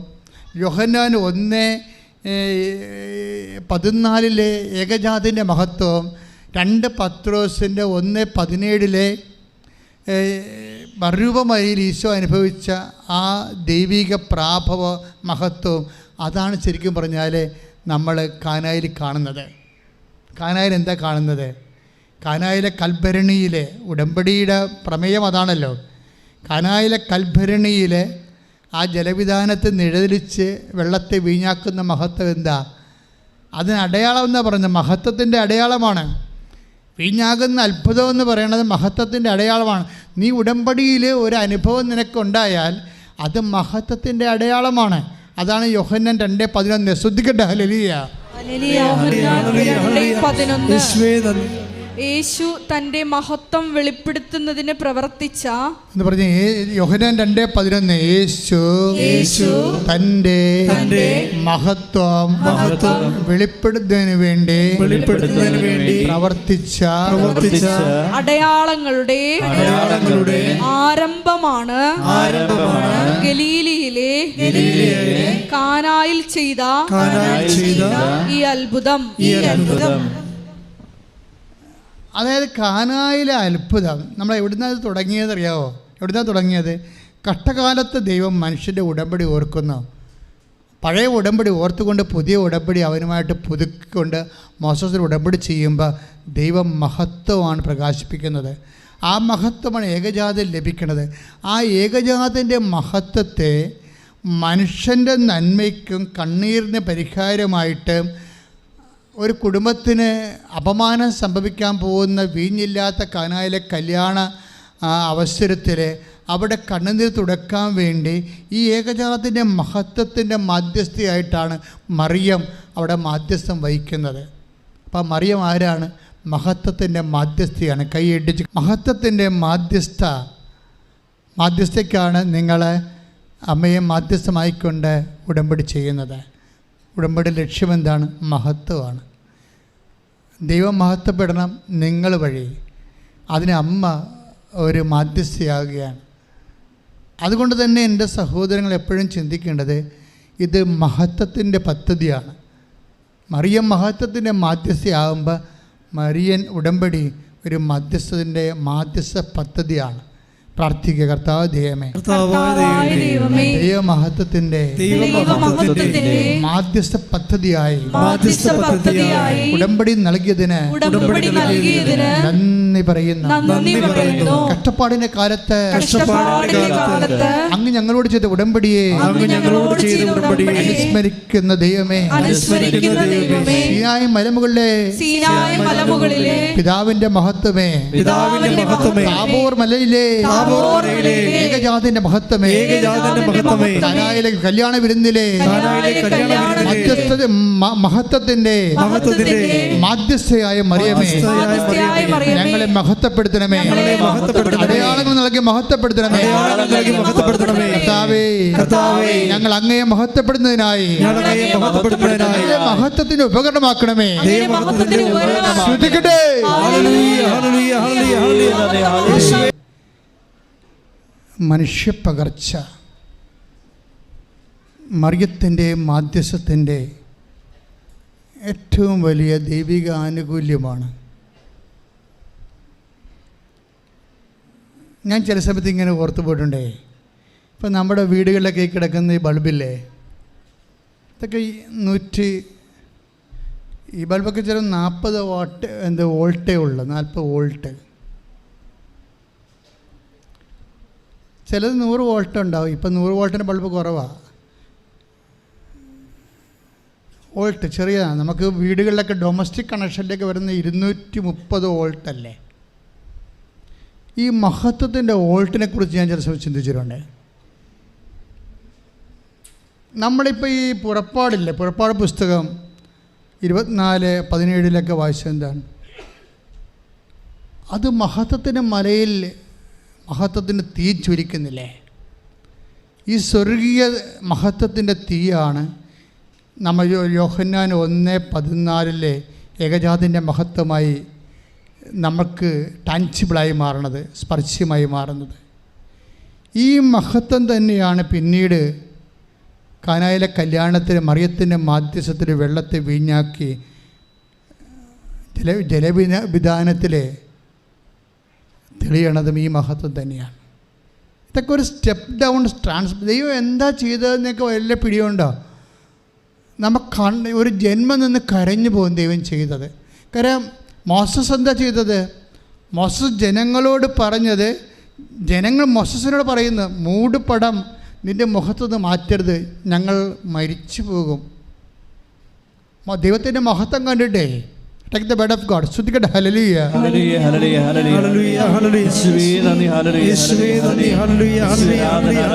A: യോഹന്നാൻ 1:14 ഏകജാതൻ്റെ മഹത്വം, 2 പത്രോസിൻ്റെ 1:17 മറുരൂപമരിയിൽ ഈശോ അനുഭവിച്ച ആ ദൈവിക പ്രാഭവ മഹത്വം, അതാണ് ശരിക്കും പറഞ്ഞാൽ നമ്മൾ കാനായിൽ കാണുന്നത്. കാനായിൽ എന്താ കാണുന്നത്? കാനായിലെ കൽഭരണിയിലെ ഉടമ്പടിയുടെ പ്രമേയം അതാണല്ലോ. കാനായിലെ കൽഭരണിയിലെ ആ ജലവിധാനത്തെ നിഴലിച്ച് വെള്ളത്തെ വീഞ്ഞാക്കുന്ന മഹത്വം എന്താ? അതിന് അടയാളം എന്നാ പറയുന്നത്, മഹത്വത്തിൻ്റെ അടയാളമാണ്. വീഞ്ഞാകുന്ന അത്ഭുതം എന്ന് പറയുന്നത് മഹത്വത്തിൻ്റെ അടയാളമാണ്. നീ ഉടമ്പടിയിൽ ഒരു അനുഭവം നിനക്കുണ്ടായാൽ അത് മഹത്വത്തിൻ്റെ അടയാളമാണ്. അതാണ് യോഹന്നാൻ 2:11. ശ്രദ്ധിക്കട്ടെ. ഹല്ലേലൂയ.
B: യേശു തന്റെ മഹത്വം വെളിപ്പെടുത്തുന്നതിന് പ്രവർത്തിച്ച
A: എന്ന് പറഞ്ഞ യോഹന്നാൻ 2:11 യേശു തന്റെ മഹത്വം വെളിപ്പെടുത്തുന്നതിന് വേണ്ടി പ്രവർത്തിച്ച
B: അടയാളങ്ങളുടെ ആരംഭമാണ് ഗലീലയിലെ കാനായിൽ ചെയ്ത ഈ അത്ഭുതം.
A: അതായത് കാനായിലെ അത്ഭുതം നമ്മൾ എവിടുന്നാണ് തുടങ്ങിയത് അറിയാമോ? എവിടുന്നാണ് തുടങ്ങിയത്? കഷ്ടകാലത്ത് ദൈവം മനുഷ്യൻ്റെ ഉടമ്പടി ഓർക്കുന്നു. പഴയ ഉടമ്പടി ഓർത്തുകൊണ്ട് പുതിയ ഉടമ്പടി അവനുമായിട്ട് പുതുക്കിക്കൊണ്ട് മോശസിന് ഉടമ്പടി ചെയ്യുമ്പോൾ ദൈവം മഹത്വമാണ് പ്രകാശിപ്പിക്കുന്നത്. ആ മഹത്വമാണ് ഏകജാതൻ ലഭിക്കുന്നത്. ആ ഏകജാതൻ്റെ മഹത്വത്തെ മനുഷ്യൻ്റെ നന്മയ്ക്കും കണ്ണീരിന് പരിഹാരമായിട്ട് ഒരു കുടുംബത്തിന് അപമാനം സംഭവിക്കാൻ പോകുന്ന വീഞ്ഞില്ലാത്ത കാനായിലെ കല്യാണ അവസരത്തിൽ അവിടെ കണ്ണുനീർ തുടക്കാൻ വേണ്ടി ഈ ഏകജാതത്തിൻ്റെ മഹത്വത്തിൻ്റെ മാധ്യസ്ഥയായിട്ടാണ് മറിയം അവിടെ മാധ്യസ്ഥം വഹിക്കുന്നത്. അപ്പോൾ മറിയം ആരാണ്? മഹത്വത്തിൻ്റെ മാധ്യസ്ഥയാണ്. കൈയടിച്ച് മഹത്വത്തിൻ്റെ മാധ്യസ്ഥയ്ക്കാണ് നിങ്ങൾ അമ്മയെ മാധ്യസ്ഥമായിക്കൊണ്ട് ഉടമ്പടി ചെയ്യുന്നത്. ഉടമ്പടി ലക്ഷ്യമെന്താണ്? മഹത്വമാണ്. ദൈവം മഹത്വപ്പെടണം നിങ്ങൾ വഴി. അതിന് അമ്മ ഒരു മാധ്യസ്ഥയാകുകയാണ്. അതുകൊണ്ട് തന്നെ എൻ്റെ സഹോദരങ്ങൾ എപ്പോഴും ചിന്തിക്കേണ്ടത് ഇത് മഹത്വത്തിൻ്റെ പദ്ധതിയാണ്. മറിയം മഹത്വത്തിൻ്റെ മാധ്യസ്ഥയാകുമ്പോൾ മറിയൻ ഉടമ്പടി ഒരു മാധ്യസ്ഥ പദ്ധതിയാണ്. പ്രാർത്ഥിക്കുക. കർത്താവ് ദൈവമേ, ദൈവമഹത്വത്തിന്റെ മാധ്യസ്ഥ പദ്ധതിയായി ഉടമ്പടി നൽകിയതിന് നന്ദി പറയുന്നു. കഷ്ടപ്പാടിന്റെ കാലത്ത് അങ്ങ് ഞങ്ങളോട് ചെയ്ത ഉടമ്പടിയെ അനുസ്മരിക്കുന്ന ദൈവമേ, സീനായി മലമുകളിലെ പിതാവിന്റെ മഹത്വമേ, താബോർ മലയിലെ ഏകജാതന്റെ മഹത്വമേ, കാനായിലെ കല്യാണ വിരുന്നിലെ മഹത്വത്തിന്റെ മാധ്യസ്ഥയായ മറിയമേ, ഞങ്ങളെ മഹത്വപ്പെടുത്തണമേ, അടയാളങ്ങൾ നൽകി മഹത്വപ്പെടുത്തണമേ. കർത്താവേ, ഞങ്ങൾ അങ്ങയെ മഹത്വപ്പെടുന്നതിനായി മഹത്വത്തിന്റെ ഉപകരണമാക്കണമേ. ശ്രദ്ധിക്കട്ടെ. മനുഷ്യപ്പകർച്ച മറിയത്തിൻ്റെ മാധ്യസ്ഥത്തിൻ്റെ ഏറ്റവും വലിയ ദൈവിക ആനുകൂല്യമാണ്. ഞാൻ ചില സമയത്ത് ഇങ്ങനെ ഓർത്തു പോയിട്ടുണ്ടേ, ഇപ്പം നമ്മുടെ വീടുകളിലൊക്കെ കിടക്കുന്ന ഈ ബൾബില്ലേ, ഇതൊക്കെ ഈ ബൾബൊക്കെ ചില 40 വാട്ട് വോൾട്ടേ ഉള്ളൂ, 40 വോൾട്ട്. ചിലത് 100 വോൾട്ട് ഉണ്ടാവും. ഇപ്പം 100 വോൾട്ടിൻ്റെ ബൾബ് കുറവാണ്. വോൾട്ട് ചെറിയതാണ്. നമുക്ക് വീടുകളിലൊക്കെ ഡൊമസ്റ്റിക് കണക്ഷനിലേക്ക് വരുന്ന 230 വോൾട്ടല്ലേ. ഈ മഹത്വത്തിൻ്റെ വോൾട്ടിനെ കുറിച്ച് ഞാൻ ചില സമയം ചിന്തിച്ചിട്ടുണ്ട്. നമ്മളിപ്പോൾ ഈ പുറപ്പാട് പുസ്തകം 24:17 വായിച്ചത് എന്താണ്? അത് മഹത്വത്തിൻ്റെ മലയിൽ മഹത്വത്തിൻ്റെ തീ ചുരിക്കുന്നില്ലേ? ഈ സ്വർഗീയ മഹത്വത്തിൻ്റെ തീയാണ് നമ്മൾ യോഹന്നാൻ 1:14 ഏകജാതിൻ്റെ മഹത്വമായി നമുക്ക് ടാൻജിബിളായി മാറുന്നത്, സ്പർശ്യമായി മാറുന്നത്. ഈ മഹത്വം തന്നെയാണ് പിന്നീട് കാനായിലെ കല്യാണത്തിന് മറിയത്തിൻ്റെ മാധ്യസ്ഥത്തിൽ വെള്ളത്തെ വീഞ്ഞാക്കി ജലവിധാനത്തിൽ തെളിയണതും ഈ മഹത്വം തന്നെയാണ്. ഇതൊക്കെ ഒരു സ്റ്റെപ്പ് ഡൗൺ ദൈവം എന്താ ചെയ്തതെന്നൊക്കെ വലിയ പിടിയുണ്ടോ? നമുക്ക് ഒരു ജന്മം നിന്ന് കരഞ്ഞു പോകും ദൈവം ചെയ്തത്. കാരണം മോസസ് എന്താ ചെയ്തത്? മോസസ് ജനങ്ങളോട് പറഞ്ഞത്, ജനങ്ങൾ മോസസിനോട് പറയുന്നു, മൂടുപടം നിൻ്റെ മുഖത്തുനിന്ന് മാറ്റരുത്, ഞങ്ങൾ മരിച്ചു പോകും. ദൈവത്തിൻ്റെ മഹത്വം കണ്ടിട്ടേ Take the word of God. Sudhikata hallelujah.
C: Hallelujah, hallelujah, hallelujah, hallelujah. Yeshua nani hallelujah. Yeshua nani hallelujah, hallelujah, hallelujah.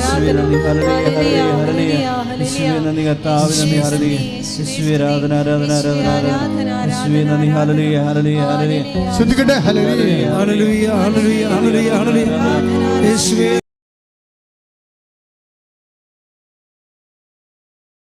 C: Yeshua nani hallelujah, hallelujah. Yeshua nani Katav nani hallelujah. Yeshua Radhana Radhana Radhana. Yeshua nani hallelujah, hallelujah, hallelujah.
A: Sudhikata hallelujah.
C: Hallelujah, hallelujah, hallelujah, hallelujah. Yeshua